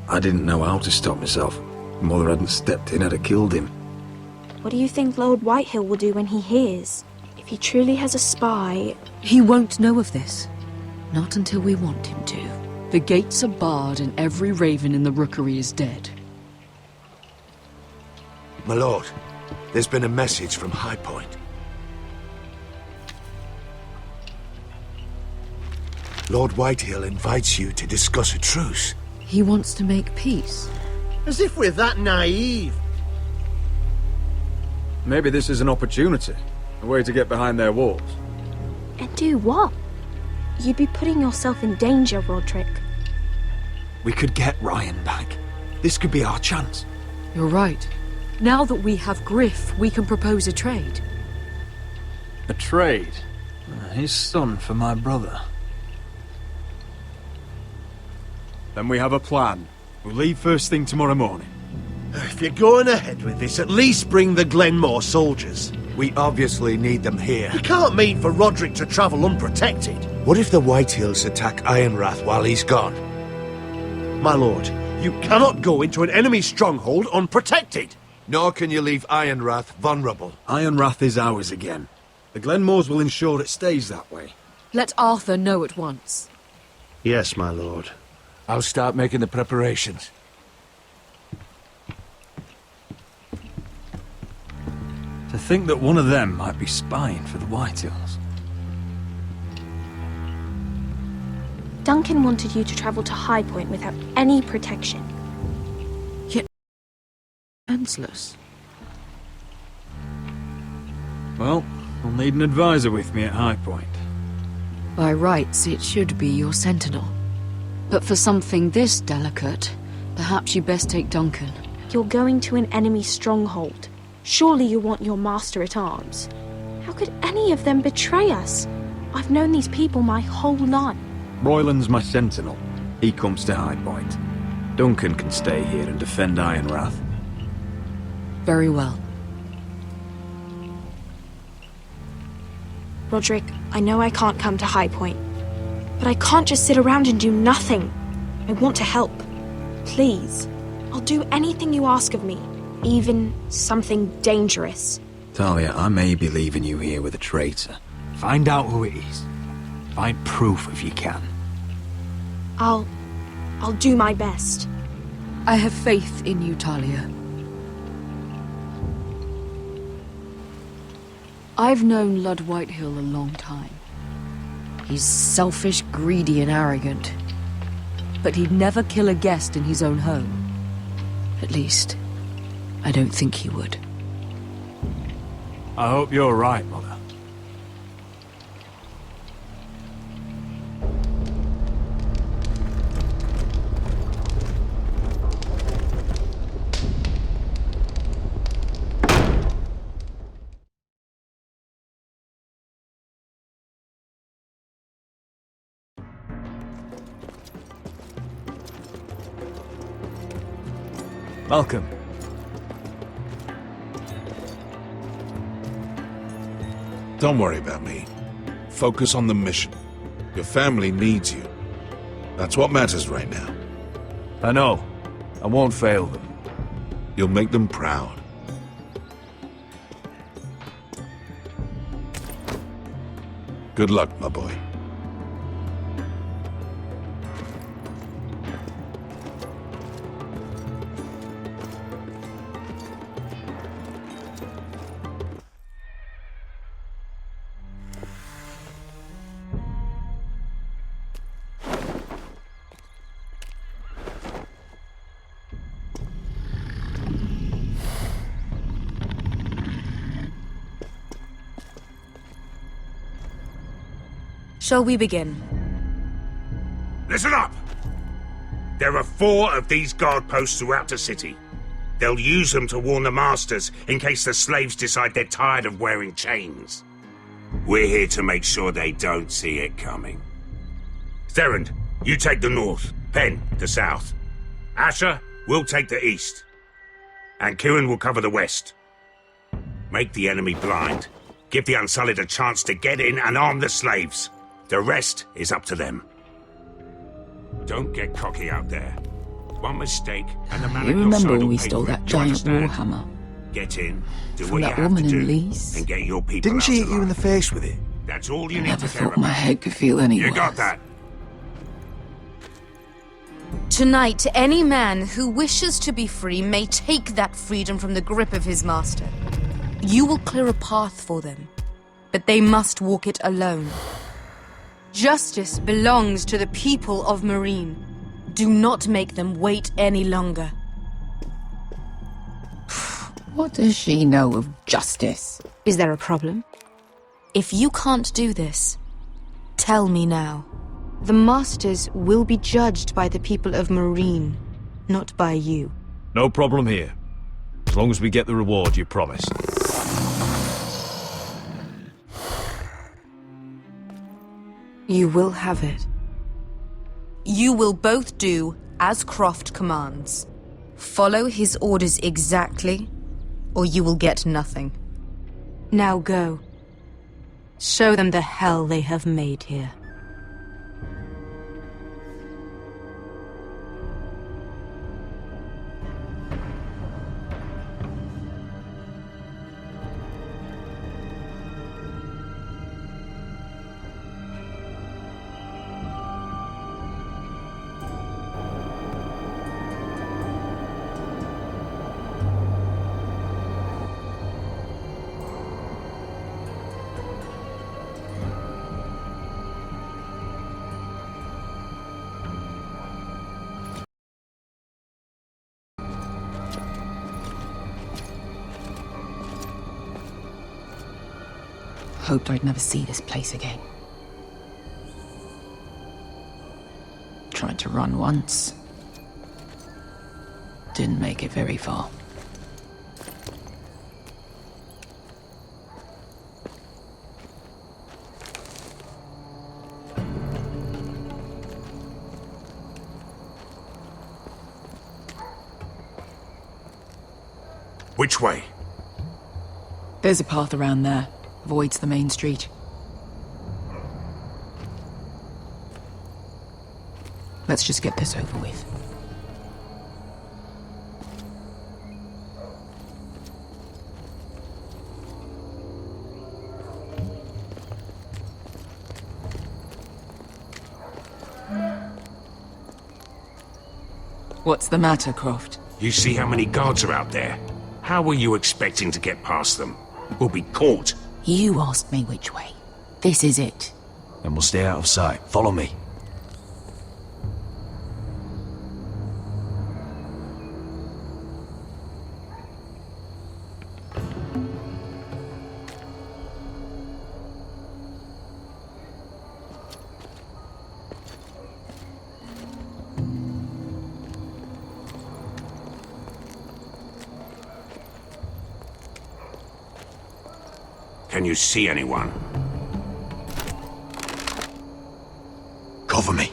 I didn't know how to stop myself. Mother hadn't stepped in, I'd have killed him. What do you think Lord Whitehill will do when he hears? If he truly has a spy... He won't know of this. Not until we want him to. The gates are barred and every raven in the rookery is dead. My lord, there's been a message from High Point. Lord Whitehill invites you to discuss a truce. He wants to make peace. As if we're that naive. Maybe this is an opportunity. A way to get behind their walls. And do what? You'd be putting yourself in danger, Roderick. We could get Ryan back. This could be our chance. You're right. Now that we have Griff, we can propose a trade. A trade? His son for my brother. Then we have a plan. We'll leave first thing tomorrow morning. If you're going ahead with this, at least bring the Glenmore soldiers. We obviously need them here. You can't mean for Roderick to travel unprotected. What if the Whitehills attack Ironrath while he's gone? My lord, you cannot go into an enemy stronghold unprotected. Nor can you leave Ironrath vulnerable. Ironrath is ours again. The Glenmores will ensure it stays that way. Let Arthur know at once. Yes, my lord. I'll start making the preparations. To think that one of them might be spying for the Whitehills. Duncan wanted you to travel to High Point without any protection. Yet... defenseless. Well, I'll need an advisor with me at High Point. By rights, it should be your sentinel. But for something this delicate, perhaps you best take Duncan. You're going to an enemy stronghold. Surely you want your master-at-arms. How could any of them betray us? I've known these people my whole life. Royland's my sentinel. He comes to High Point. Duncan can stay here and defend Ironrath. Very well. Roderick, I know I can't come to High Point, but I can't just sit around and do nothing. I want to help. Please. I'll do anything you ask of me, even something dangerous. Talia, I may be leaving you here with a traitor. Find out who it is. Find proof if you can. I'll do my best. I have faith in you, Talia. I've known Lord Whitehill a long time. He's selfish, greedy, and arrogant. But he'd never kill a guest in his own home. At least, I don't think he would. I hope you're right, Mother. Welcome. Don't worry about me. Focus on the mission. Your family needs you. That's what matters right now. I know. I won't fail them. You'll make them proud. Good luck, my boy. Shall we begin? Listen up! There are 4 of these guard posts throughout the city. They'll use them to warn the masters in case the slaves decide they're tired of wearing chains. We're here to make sure they don't see it coming. Therend, you take the north. Pen, the south. Asher, we'll take the east. And Kieran will cover the west. Make the enemy blind. Give the Unsullied a chance to get in and arm the slaves. The rest is up to them. Don't get cocky out there. One mistake and the man You at your remember side when will we pay stole for that it. You giant understand? warhammer? Get in, do From what you that have woman to in do, Lees? and get your people Didn't out she hit alive. you in the face with it? That's all you I need never to care thought my about. head could feel any You worse. got that? Tonight, any man who wishes to be free may take that freedom from the grip of his master. You will clear a path for them, but they must walk it alone. Justice belongs to the people of Marine. Do not make them wait any longer. What does she know of justice? Is there a problem? If you can't do this, tell me now. The Masters will be judged by the people of Marine, not by you. No problem here. As long as we get the reward you promised. You will have it. You will both do as Croft commands. Follow his orders exactly, or you will get nothing. Now go. Show them the hell they have made here. Hoped I'd never see this place again. Tried to run once. Didn't make it very far. Which way? There's a path around there. Avoids the main street. Let's just get this over with. What's the matter, Croft? You see how many guards are out there? How were you expecting to get past them? We'll be caught. You asked me which way. This is it. Then we'll stay out of sight. Follow me. Can you see anyone? Cover me.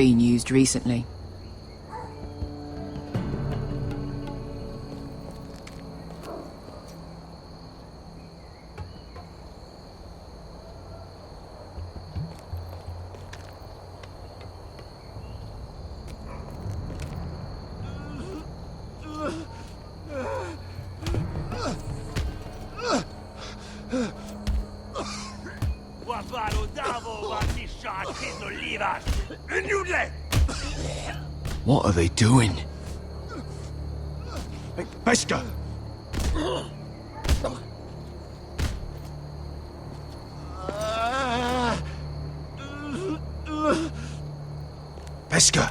been used recently. What are they doing? Beskha! Beskha!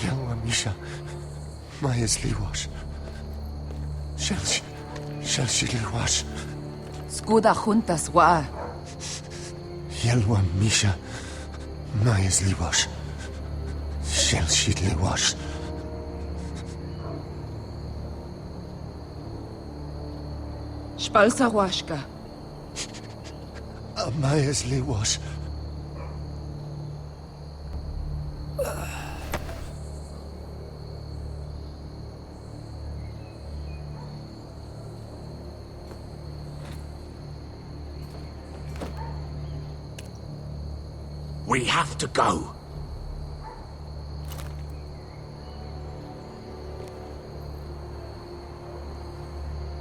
Yelwa Misha, Maya's Liwash. Shelshi Liwash. Skuda juntas wa. Yelwa Misha, Maya's Liwash. Shelshi Liwash. Spalsa washka. Maya's Liwash. We have to go.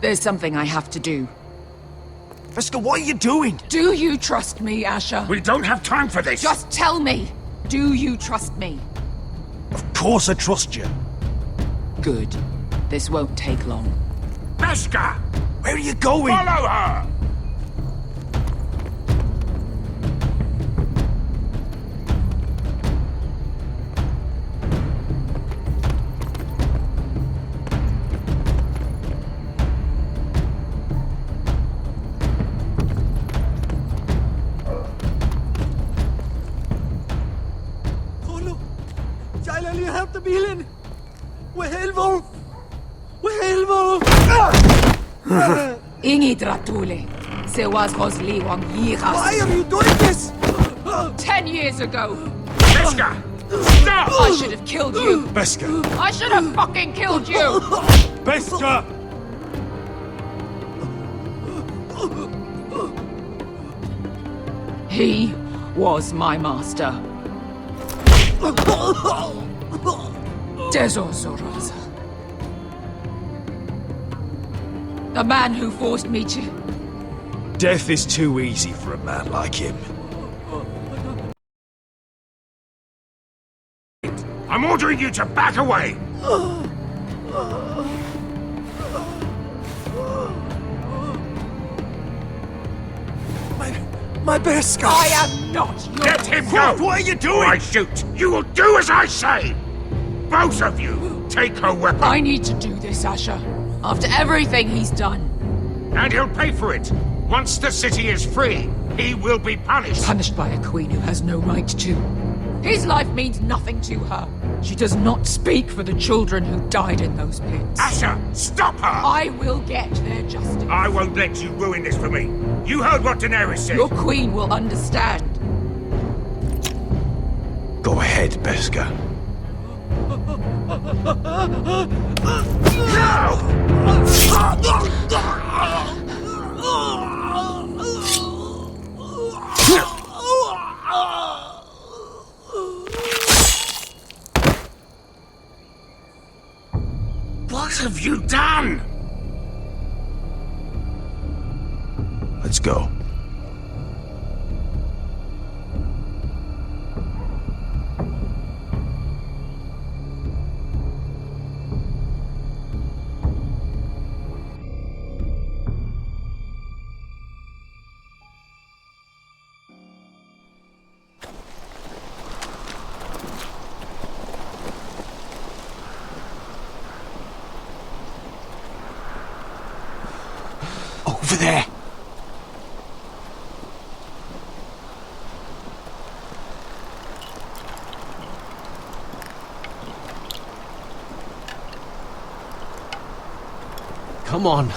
There's something I have to do. Beskha, what are you doing? Do you trust me, Asher? We don't have time for this! Just tell me! Do you trust me? Of course I trust you. Good. This won't take long. Beskha! Where are you going? Follow her! Ingi Dratule. Se was Rosli Wang Yiras. Why are you doing this? 10 years ago. Beskha! Stop! I should have killed you. Beskha! I should have fucking killed you. Beskha! He was my master. Dezor Zoraza. The man who forced me to... Death is too easy for a man like him. I'm ordering you to back away! My Beskha! I am not yours! Let him go! What are you doing? Or I shoot! You will do as I say! Both of you, take her weapon! I need to do this, Asher. After everything he's done. And he'll pay for it! Once the city is free, he will be punished! Punished by a queen who has no right to. His life means nothing to her. She does not speak for the children who died in those pits. Asher, stop her! I will get their justice. I won't let you ruin this for me. You heard what Daenerys said. Your queen will understand. Go ahead, Beskha. What have you done? Let's go. Over there! Come on.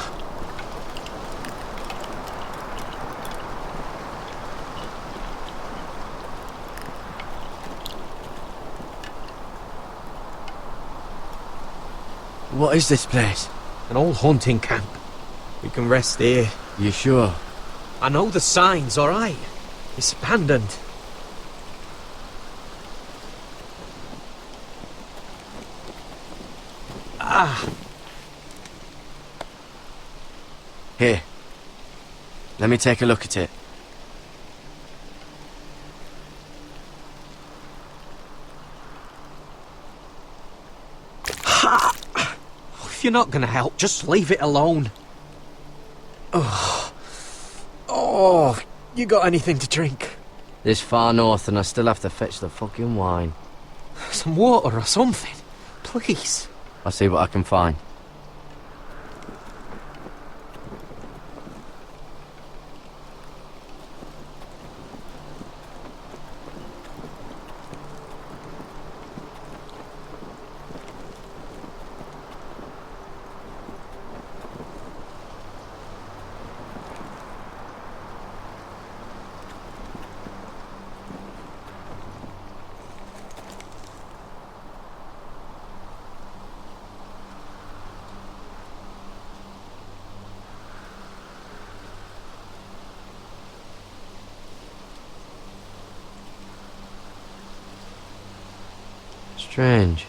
What is this place? An old hunting camp. We can rest here. You sure? I know the signs, alright? It's abandoned. Ah! Here. Let me take a look at it. Ha! If you're not gonna help, just leave it alone. Oh, you got anything to drink? This far north and I still have to fetch the fucking wine. Some water or something, please. I'll see what I can find. Strange.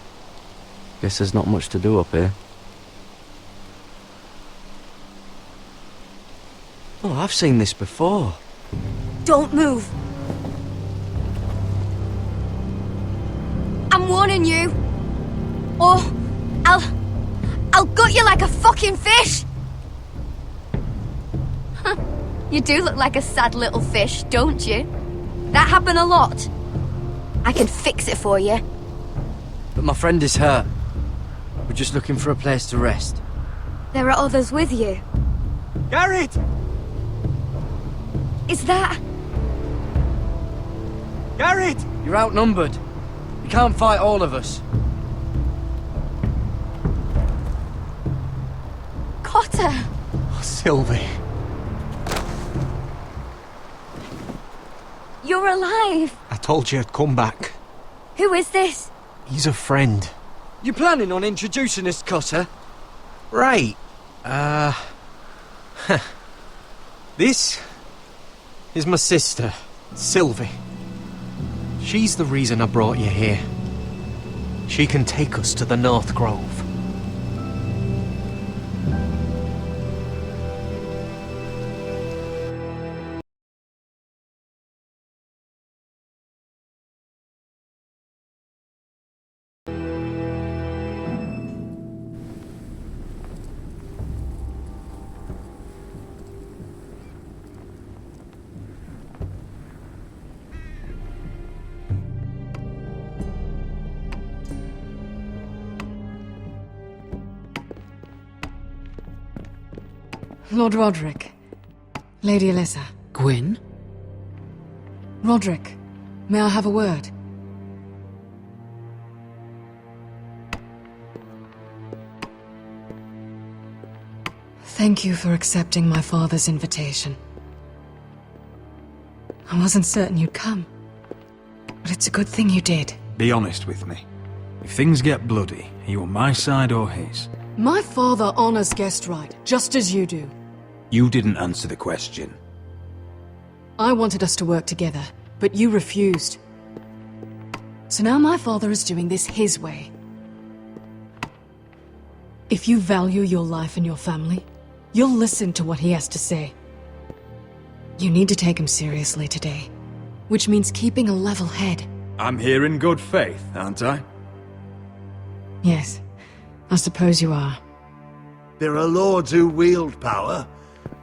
Guess there's not much to do up here. Oh, I've seen this before. Don't move. I'm warning you. Or I'll gut you like a fucking fish. You do look like a sad little fish, don't you? That happen a lot. I can fix it for you. But my friend is hurt. We're just looking for a place to rest. There are others with you. Garrett! Is that... Garrett! You're outnumbered. You can't fight all of us. Cotter! Oh, Sylvie. You're alive! I told you I'd come back. Who is this? He's a friend. You planning on introducing us, Cotter? Right. This is my sister, Sylvie. She's the reason I brought you here. She can take us to the North Grove. Lord Roderick. Lady Alyssa. Gwyn? Roderick, may I have a word? Thank you for accepting my father's invitation. I wasn't certain you'd come, but it's a good thing you did. Be honest with me. If things get bloody, are you on my side or his? My father honors guest right, just as you do. You didn't answer the question. I wanted us to work together, but you refused. So now my father is doing this his way. If you value your life and your family, you'll listen to what he has to say. You need to take him seriously today, which means keeping a level head. I'm here in good faith, aren't I? Yes, I suppose you are. There are lords who wield power,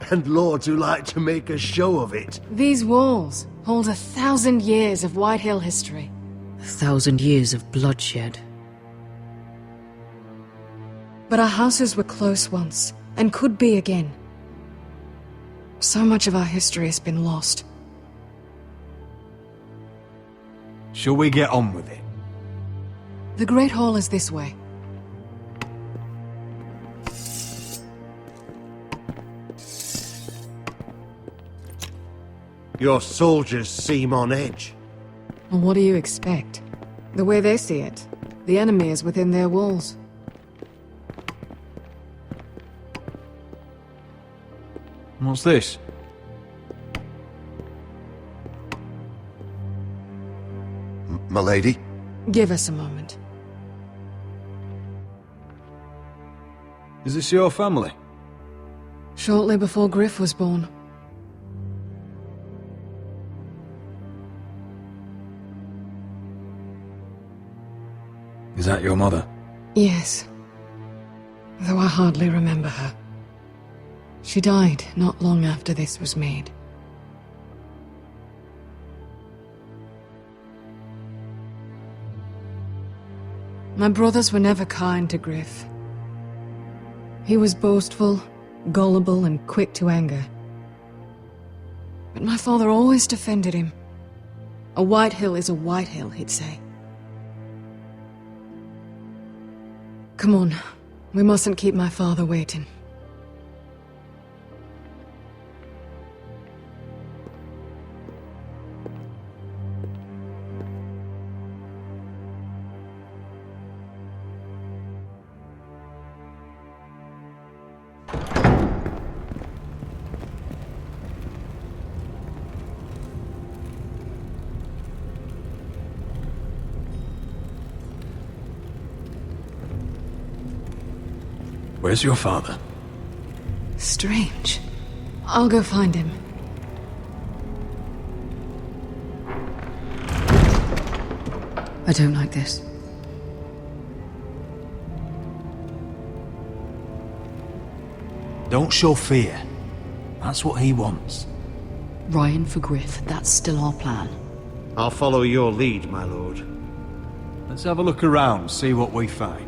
and lords who like to make a show of it. These walls hold 1,000 years of Whitehill history. 1,000 years of bloodshed. But our houses were close once, and could be again. So much of our history has been lost. Shall we get on with it? The Great Hall is this way. Your soldiers seem on edge. Well, what do you expect? The way they see it, the enemy is within their walls. What's this? Milady? Give us a moment. Is this your family? Shortly before Griff was born. Is that your mother? Yes. Though I hardly remember her. She died not long after this was made. My brothers were never kind to Griff. He was boastful, gullible, and quick to anger. But my father always defended him. A White Hill is a White Hill, he'd say. Come on, we mustn't keep my father waiting. Where's your father? Strange. I'll go find him. I don't like this. Don't show fear. That's what he wants. Ryan for Griff, that's still our plan. I'll follow your lead, my lord. Let's have a look around, see what we find.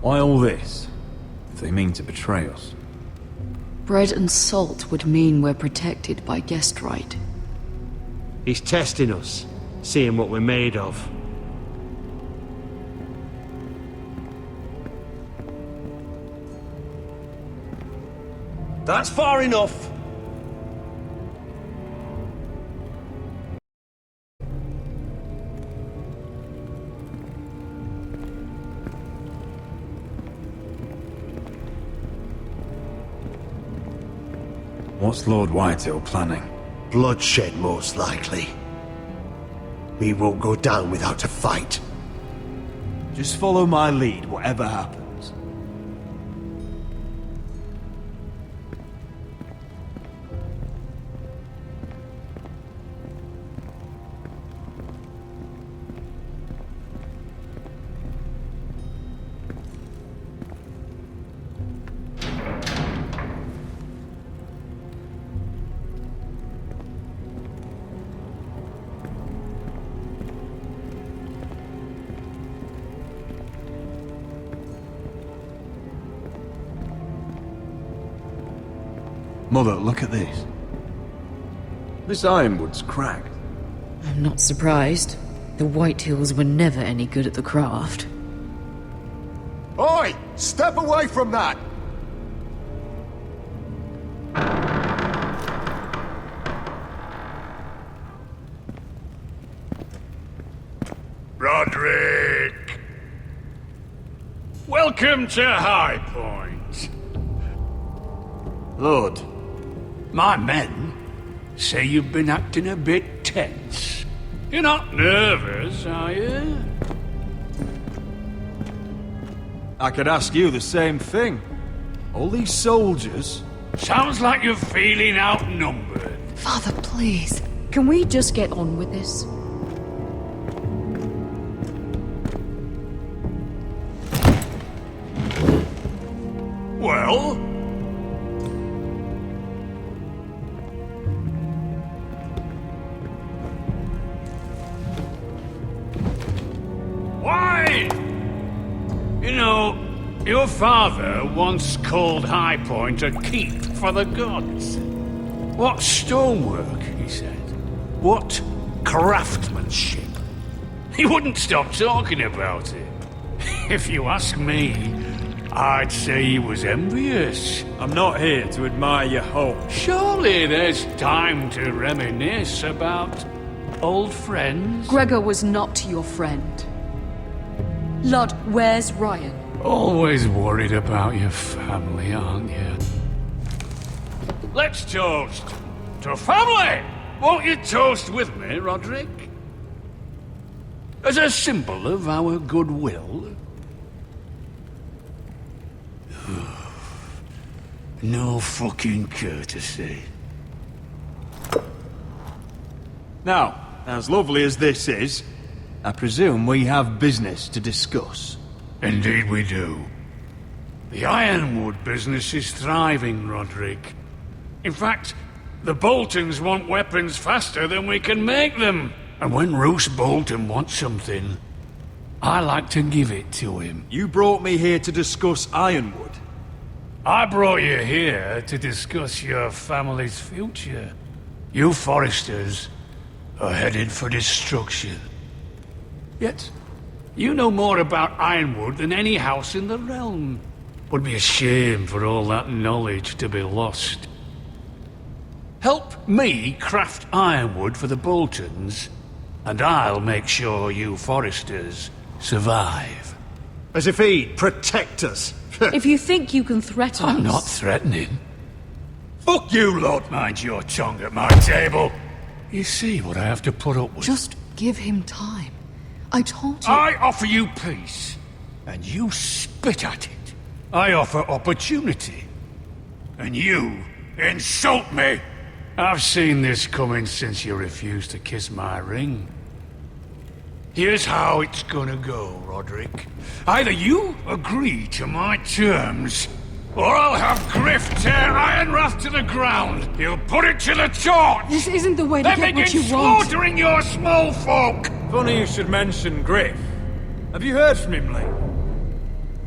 Why all this? If they mean to betray us. Bread and salt would mean we're protected by guest right. He's testing us, seeing what we're made of. That's far enough. What's Lord Whitehill planning? Bloodshed, most likely. We won't go down without a fight. Just follow my lead, whatever happens. Mother, look at this. This ironwood's cracked. I'm not surprised. The Whitehills were never any good at the craft. Oi! Step away from that! Roderick! Welcome to High Point. Lord, my men say you've been acting a bit tense. You're not nervous, are you? I could ask you the same thing. All these soldiers... Sounds like you're feeling outnumbered. Father, please. Can we just get on with this? Well? Why? You know, your father once called High Point a keep for the gods. What stonework, he said. What craftsmanship. He wouldn't stop talking about it. If you ask me, I'd say he was envious. I'm not here to admire your home. Surely there's time to reminisce about old friends. Gregor was not your friend. Lud, where's Ryan? Always worried about your family, aren't you? Let's toast to family! Won't you toast with me, Roderick? As a symbol of our goodwill. No fucking courtesy. Now, as lovely as this is, I presume we have business to discuss. Indeed we do. The Ironwood business is thriving, Roderick. In fact, the Boltons want weapons faster than we can make them. And when Roose Bolton wants something, I like to give it to him. You brought me here to discuss Ironwood. I brought you here to discuss your family's future. You Forresters are headed for destruction. Yet, you know more about Ironwood than any house in the realm. Would be a shame for all that knowledge to be lost. Help me craft Ironwood for the Boltons, and I'll make sure you Forresters survive. As if he'd protect us. If you think you can threaten us... I'm not threatening. Fuck you, Lord. Mind your tongue at my table. You see what I have to put up with. Just give him time. I told you... I offer you peace, and you spit at it. I offer opportunity, and you insult me. I've seen this coming since you refused to kiss my ring. Here's how it's gonna go, Roderick. Either you agree to my terms, or I'll have Griff tear Ironrath to the ground. He'll put it to the torch. This isn't the way to then get what you begin want. slaughtering your small folk. Funny you should mention Griff. Have you heard from him lately?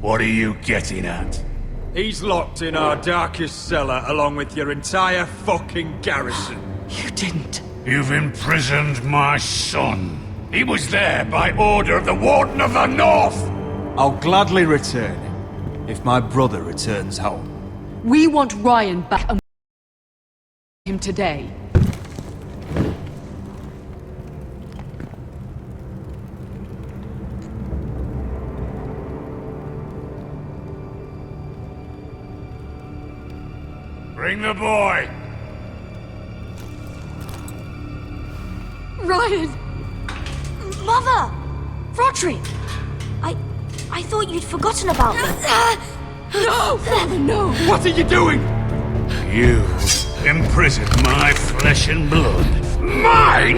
What are you getting at? He's locked in our darkest cellar along with your entire fucking garrison. You didn't. You've imprisoned my son. He was there by order of the Warden of the North! I'll gladly return him, if my brother returns home. We want Ryan back and him today. Bring the boy! Ryan! Mother! Roderick! I thought you'd forgotten about me. No! Father, no! What are you doing? You imprisoned my flesh and blood. Mine?!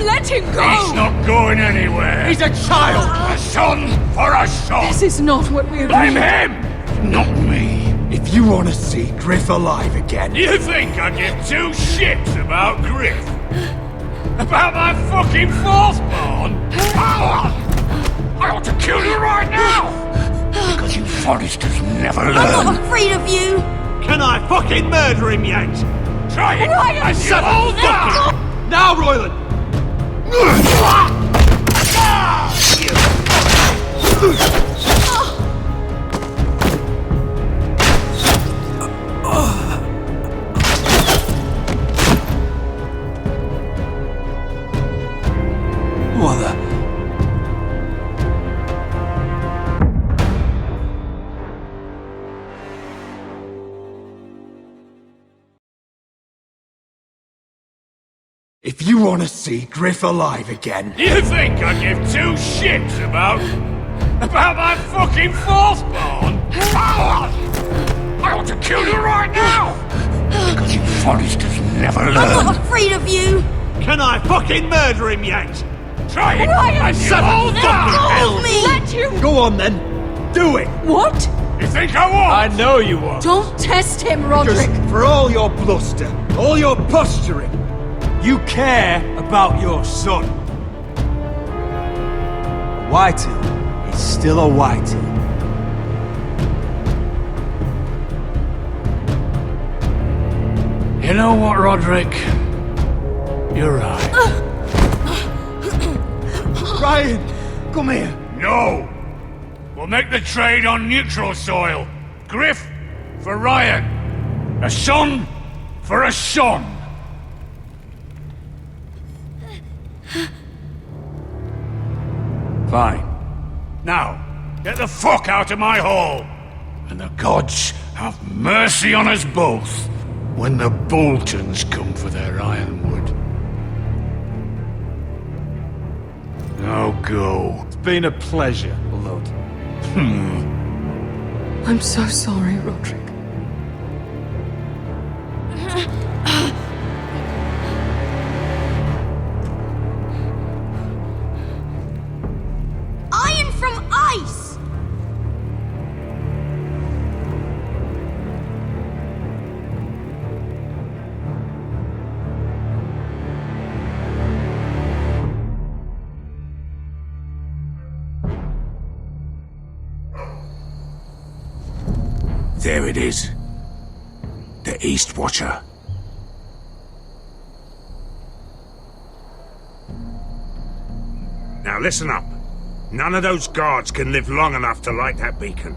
Let him go! He's not going anywhere! He's a child! A son for a son! This is not what we Blame agreed. him! Not me! If you want to see Griff alive again... You think I give two shits about Griff? About my fucking fourthborn? I ought to kill you right now! Because you Forresters never learn. I'm not afraid of you! Can I fucking murder him yet? Try it! Ryan, And shut you'll up! die! Now, Royland! Mother. If you want to see Griff alive again... You think I give two shits about my fucking fourthborn? I ought to kill you right now! Because you Forresters never learn. I'm not afraid of you! Can I fucking murder him yet? Try it! Ryan, And shut you'll up! die! Help me! Let him... Go on then. Do it. What? You think I won't? I know you won't. Don't test him, Roderick. Just for all your bluster, all your posturing, you care about your son. A Whitehill is still a Whitehill. You know what, Roderick? You're right. Ryan, come here. No! We'll make the trade on neutral soil. Griff for Ryan. A son for a son. Fine. Now, get the fuck out of my hall. And the gods have mercy on us both when the Boltons come for their ironwood. Now go. It's been a pleasure, Lord. I'm so sorry, Roderick. Iron from ice! There it is. The East Watcher. Now listen up. None of those guards can live long enough to light that beacon.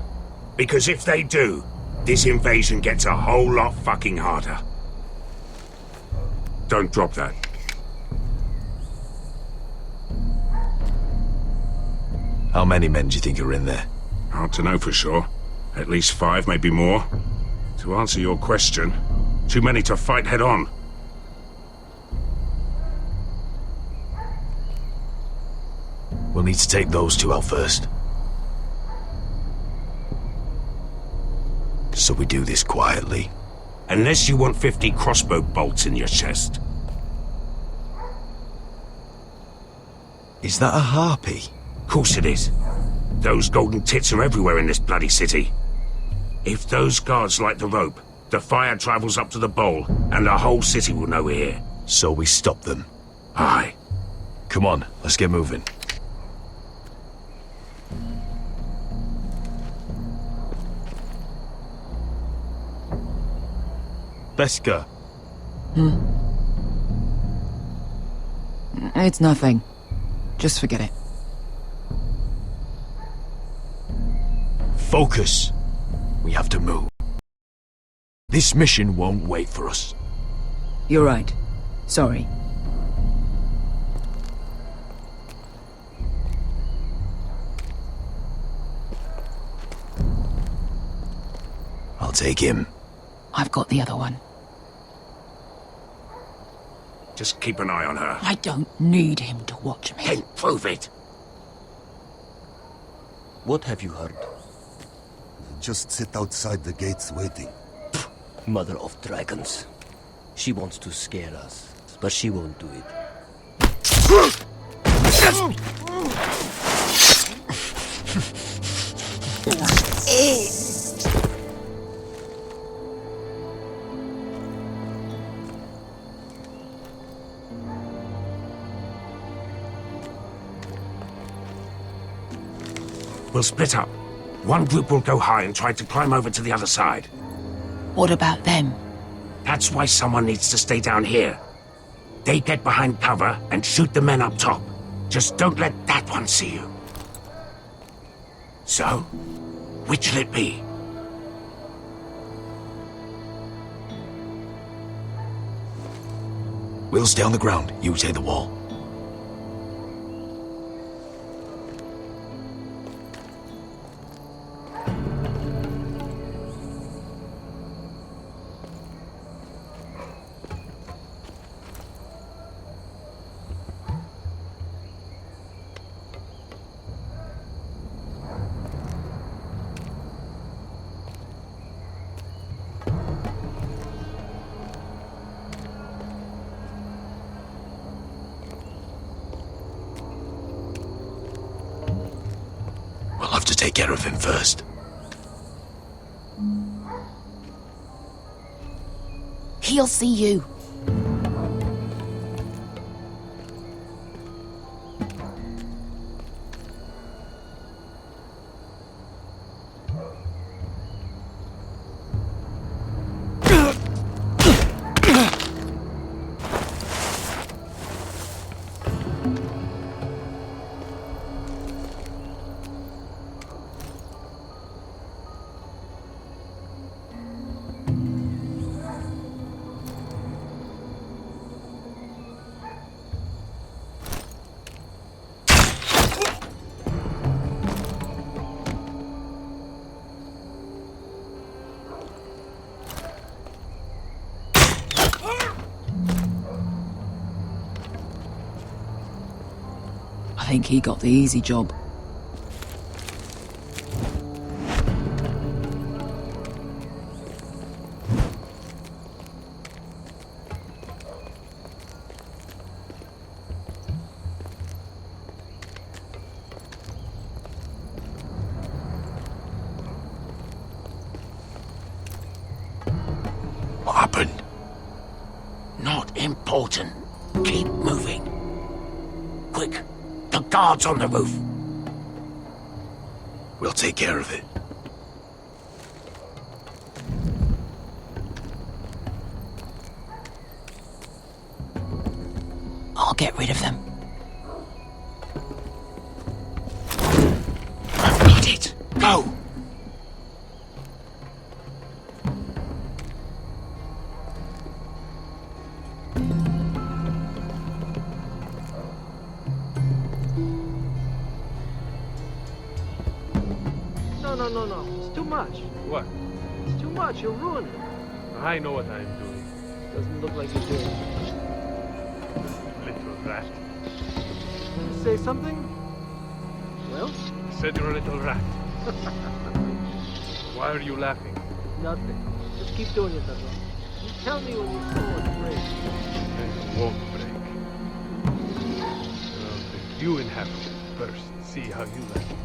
Because if they do, this invasion gets a whole lot fucking harder. Don't drop that. How many men do you think are in there? Hard to know for sure. At least 5, maybe more. To answer your question, too many to fight head on. We'll need to take those 2 out first. So we do this quietly. Unless you want 50 crossbow bolts in your chest. Is that a harpy? Course it is. Those golden tits are everywhere in this bloody city. If those guards light the rope, the fire travels up to the bowl, and the whole city will know we're here. So we stop them. Aye. Come on, let's get moving. Beskha. It's nothing. Just forget it. Focus. We have to move. This mission won't wait for us. You're right. Sorry. I'll take him. I've got the other one. Just keep an eye on her. I don't need him to watch me. Then prove it. What have you heard? Just sit outside the gates waiting. Mother of dragons. She wants to scare us, but she won't do it. We'll split up. One group will go high and try to climb over to the other side. What about them? That's why someone needs to stay down here. They get behind cover and shoot the men up top. Just don't let that one see you. So, which'll it be? We'll stay on the ground. You take the wall. We'll have to take care of him first. He'll see you. think he got the easy job. What happened? Not important. Keep moving. Quick, the guards on the roof. We'll take care of it. I'll get rid of them. I've got it. Go! No. It's too much. What? It's too much. You'll ruin it. I know what I'm doing. Doesn't look like you do. Little rat. You say something? Well? I said you're a little rat. Why are you laughing? Nothing. Just keep doing it, that's all. You tell me when your sword breaks. It won't break. I'll take you in half first. See how you like it.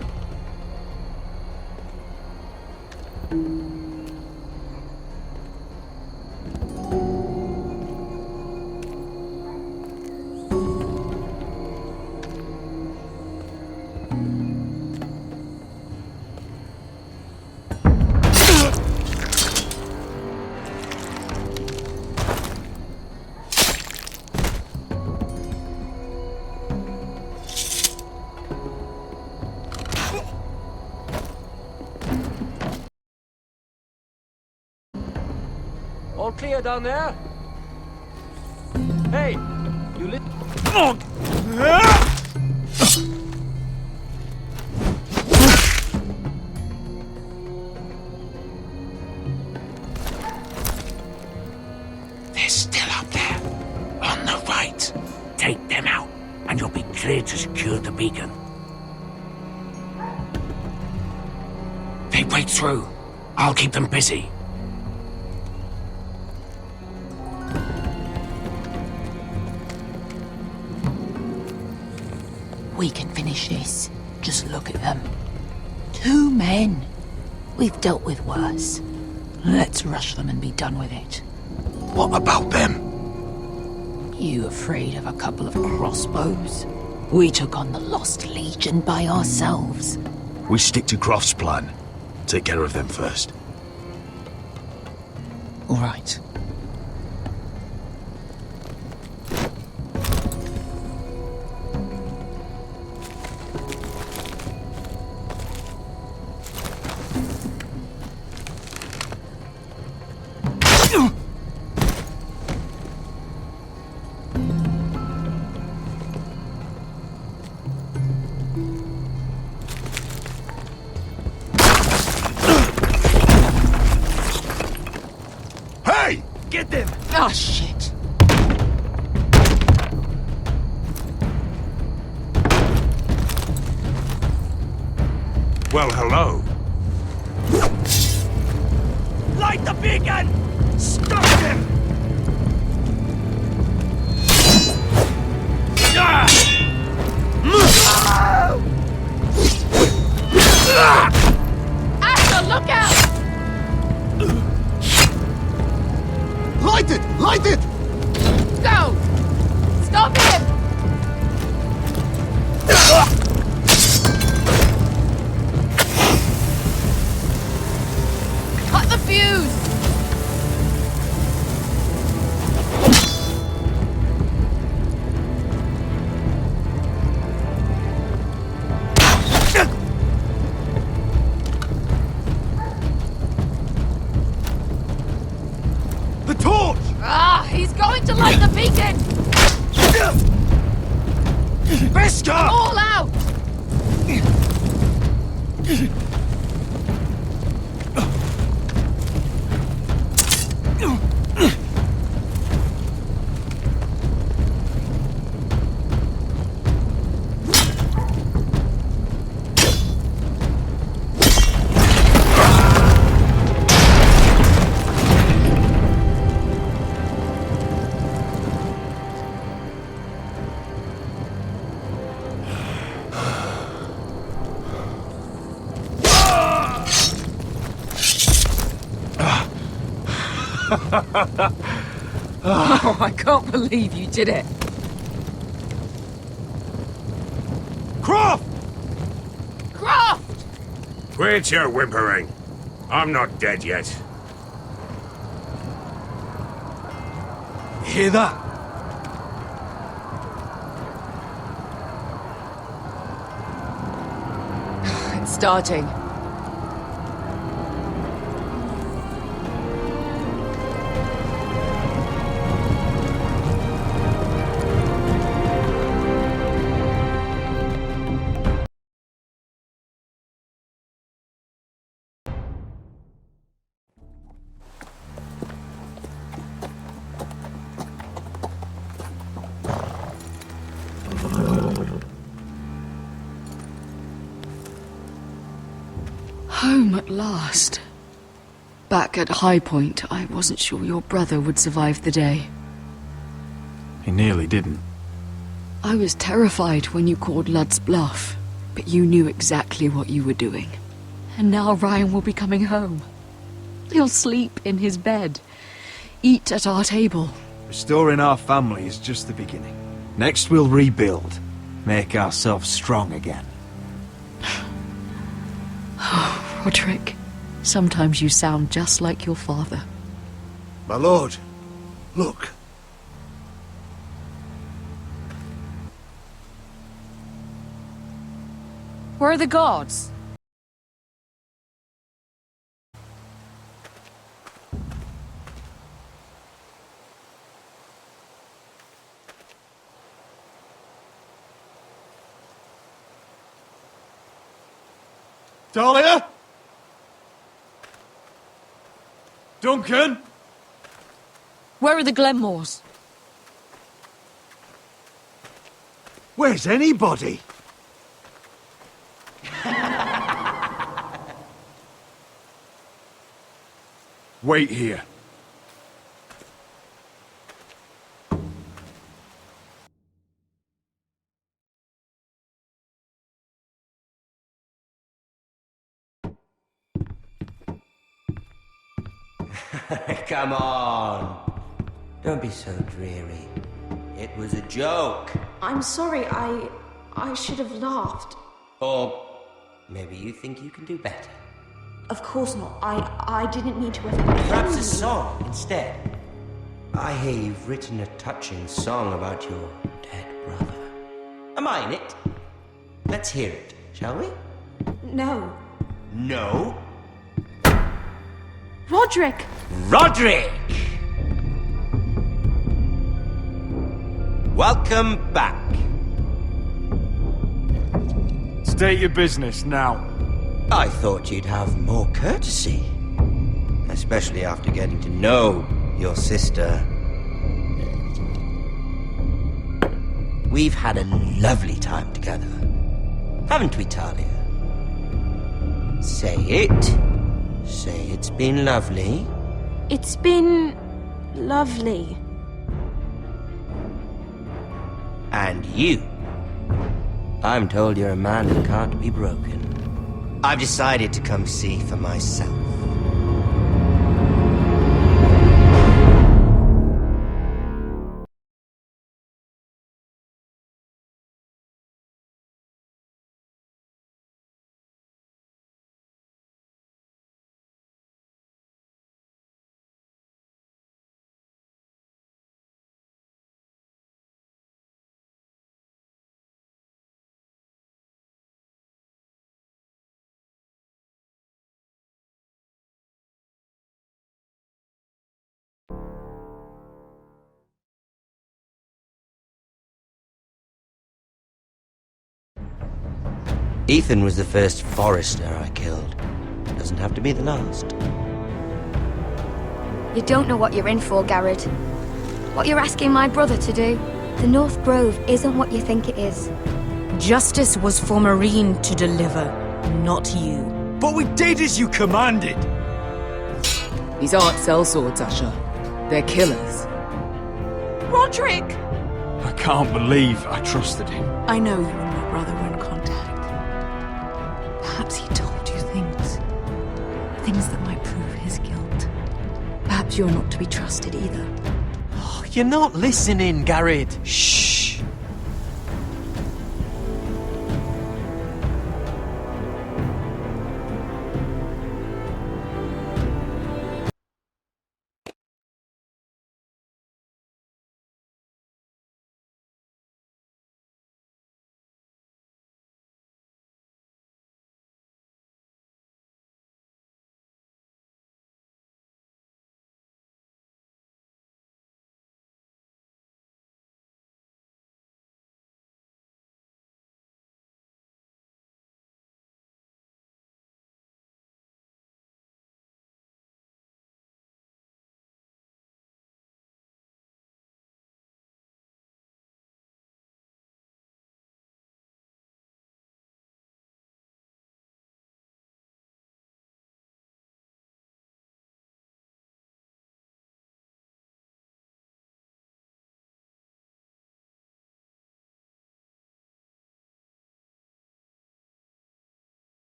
All clear down there? Hey, you lit. They're still up there. On the right. Take them out, and you'll be clear to secure the beacon. They break through. I'll keep them busy. We can finish this. Just look at them. 2 men. We've dealt with worse. Let's rush them and be done with it. What about them? You afraid of a couple of crossbows? We took on the Lost Legion by ourselves. We stick to Croft's plan. Take care of them first. All right. Get them! Oh, shit. Well, hello. Light the beacon! Stop them! Asher, look out! Light it! Light it! Go! Stop him! Cut the fuse! The torch! Ah, he's going to light the beacon! Beskar! All out! Oh, I can't believe you did it. Croft! Croft! Quit your whimpering. I'm not dead yet. Hear that? It's starting. Home at last. Back at High Point, I wasn't sure your brother would survive the day. He nearly didn't. I was terrified when you called Ludd's bluff, but you knew exactly what you were doing. And now Ryan will be coming home. He'll sleep in his bed, eat at our table. Restoring our family is just the beginning. Next we'll rebuild. Make ourselves strong again. Roderick, sometimes you sound just like your father. My lord, look. Where are the guards? Dahlia? Duncan? Where are the Glenmores? Where's anybody? Wait here. Come on. Don't be so dreary. It was a joke. I'm sorry, I should have laughed. Or maybe you think you can do better. Of course not. I didn't mean to offend you. Perhaps a song instead. I hear you've written a touching song about your dead brother. Am I in it? Let's hear it, shall we? No. No? Roderick! Roderick! Welcome back. State your business now. I thought you'd have more courtesy. Especially after getting to know your sister. We've had a lovely time together. Haven't we, Talia? Say it. Say it's been lovely. It's been lovely. And you. I'm told you're a man who can't be broken. I've decided to come see for myself. Ethan was the first Forrester I killed. Doesn't have to be the last. You don't know what you're in for, Garrett. What you're asking my brother to do. The North Grove isn't what you think it is. Justice was for Marine to deliver, not you. But we did as you commanded. These aren't sellswords, Usher. They're killers. Roderick! I can't believe I trusted him. I know you and my brother were in contact. Perhaps he told you things that might prove his guilt. Perhaps Perhaps you're not to be trusted either. You're not listening, Garrett. Shh!